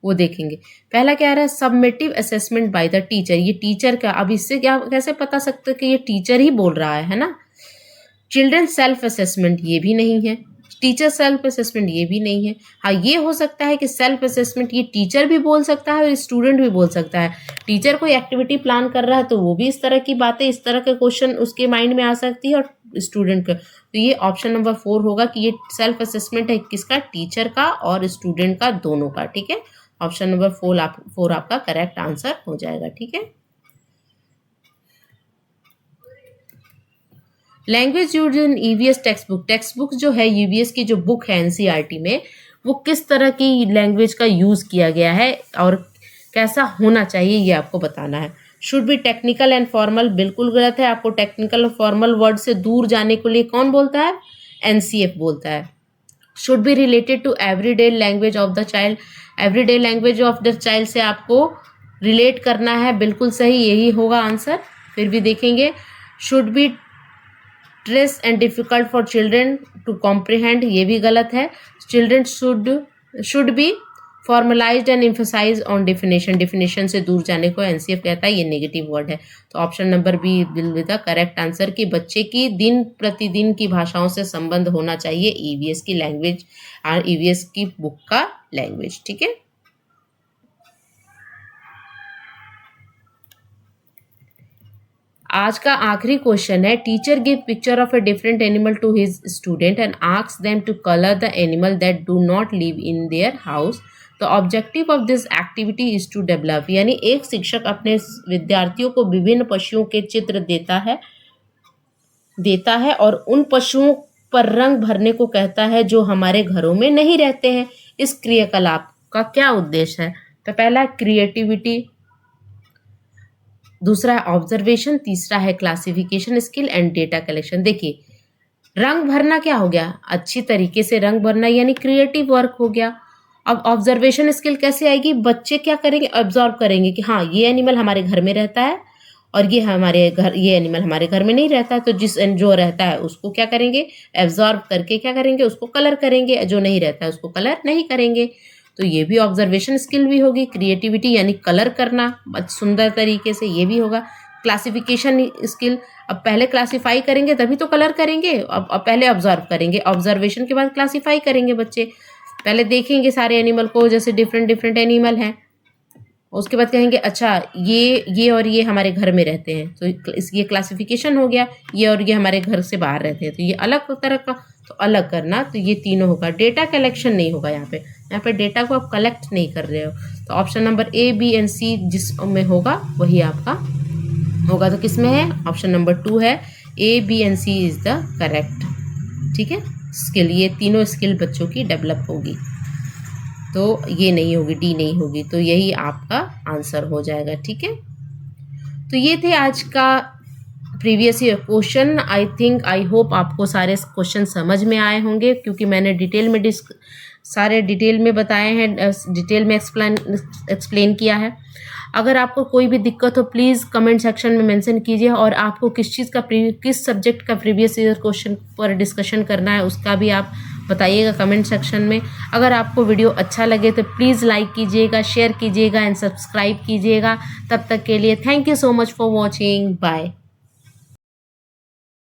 वो देखेंगे। पहला क्या आ रहा है, submissive assessment bye the teacher. ये टीचर का, अब इससे क्या कैसे पता सकते कि ये टीचर ही बोल रहा है ना। चिल्ड्रन सेल्फ असेसमेंट, ये भी नहीं है। टीचर सेल्फ असेसमेंट, ये भी नहीं है। हाँ, ये हो सकता है कि सेल्फ असेसमेंट ये टीचर भी बोल सकता है और स्टूडेंट भी बोल सकता है। टीचर कोई एक्टिविटी प्लान कर रहा है तो वो भी इस तरह की बातें, इस तरह के क्वेश्चन उसके माइंड में आ सकती है, और स्टूडेंट का। तो ये ऑप्शन नंबर 4 होगा कि ये सेल्फ असेसमेंट है किसका, टीचर का और स्टूडेंट का, दोनों का। ठीक है, ऑप्शन नंबर 4 आपका करेक्ट आंसर हो जाएगा। ठीक है, language use in EVS text book जो है, ईवीएस की जो बुक है एनसीईआरटी में, वो किस तरह की लैंग्वेज का यूज किया गया है और कैसा होना चाहिए ये आपको बताना है। Should B technical and formal, बिल्कुल गलत है। आपको टेक्निकल और फॉर्मल वर्ड से दूर जाने के लिए कौन बोलता है, एनसीएफ बोलता है। Should be related to everyday language of the child, everyday language of the child से आपको रिलेट करना है, बिल्कुल सही, यही होगा आंसर। फिर भी देखेंगे, should be terse and difficult for children to comprehend, ये भी गलत है। Children should be formalised and emphasise on definition से दूर जाने को एनसीएफ कहता है, ये नेगेटिव वर्ड है। तो option number B will be the correct answer कि बच्चे की दिन प्रतिदिन की भाषाओं से संबंध होना चाहिए ईवीएस की लैंग्वेज और ईवीएस की बुक का लैंग्वेज। ठीक है, आज का आखिरी क्वेश्चन है, teacher give picture of a different animal to his student and asks them to colour the animal that do not live in their house. The objective of this activity is to develop, यानी एक शिक्षक अपने विद्यार्थियों को विभिन्न पशुओं के चित्र देता है और उन पशुओं पर रंग भरने को कहता है जो हमारे घरों में नहीं रहते हैं। इस क्रियाकलाप का क्या उद्देश्य है? तो पहला है क्रिएटिविटी, दूसरा है ऑब्जर्वेशन, तीसरा है classification skill and data collection. देखिए, रंग भरना क्या हो गया, अच्छी तरीके से रंग भरना यानी क्रिएटिव वर्क हो गया। अब ऑब्जर्वेशन स्किल कैसे आएगी, बच्चे क्या करेंगे, ऑब्जर्व करेंगे कि हाँ ये एनिमल हमारे घर में रहता है और ये एनिमल हमारे घर में नहीं रहता है, तो जो रहता है उसको क्या करेंगे, एब्जॉर्व करके क्या करेंगे, उसको कलर करेंगे, जो नहीं रहता है उसको कलर नहीं करेंगे। तो ये भी ऑब्जर्वेशन स्किल भी होगी। क्रिएटिविटी यानी कलर करना सुंदर तरीके से, ये भी होगा। क्लासिफिकेशन स्किल, अब पहले क्लासिफाई करेंगे तभी तो कलर करेंगे। अब पहले ऑब्जर्व करेंगे, ऑब्जर्वेशन के बाद क्लासिफाई करेंगे बच्चे। पहले देखेंगे सारे एनिमल को, जैसे डिफरेंट डिफरेंट एनिमल हैं, उसके बाद कहेंगे अच्छा ये और ये हमारे घर में रहते हैं, तो ये क्लासिफिकेशन हो गया। ये और ये हमारे घर से बाहर रहते हैं, तो ये अलग तरह का, तो अलग करना, तो ये तीनों होगा। डेटा कलेक्शन नहीं होगा यहाँ पे डेटा को आप कलेक्ट नहीं कर रहे हो। तो option number A, B and C जिस में होगा वही आपका होगा। तो किस में है? ऑप्शन नंबर 2 है, A, B and C is the correct. ठीक है, स्किल, ये तीनों स्किल बच्चों की डेवलप होगी, तो ये नहीं होगी, डी नहीं होगी, तो यही आपका आंसर हो जाएगा। ठीक है, तो ये थे आज का previous year question. I hope आपको सारे क्वेश्चन समझ में आए होंगे, क्योंकि मैंने सारे डिटेल में बताए हैं, डिटेल में एक्सप्लेन किया है। अगर आपको कोई भी दिक्कत हो प्लीज़ कमेंट सेक्शन में मेंशन कीजिए, और आपको किस सब्जेक्ट का प्रीवियस ईयर क्वेश्चन पर डिस्कशन करना है उसका भी आप बताइएगा कमेंट सेक्शन में। अगर आपको वीडियो अच्छा लगे तो प्लीज़ लाइक कीजिएगा, शेयर कीजिएगा एंड सब्सक्राइब कीजिएगा। तब तक के लिए thank you so much for watching, bye.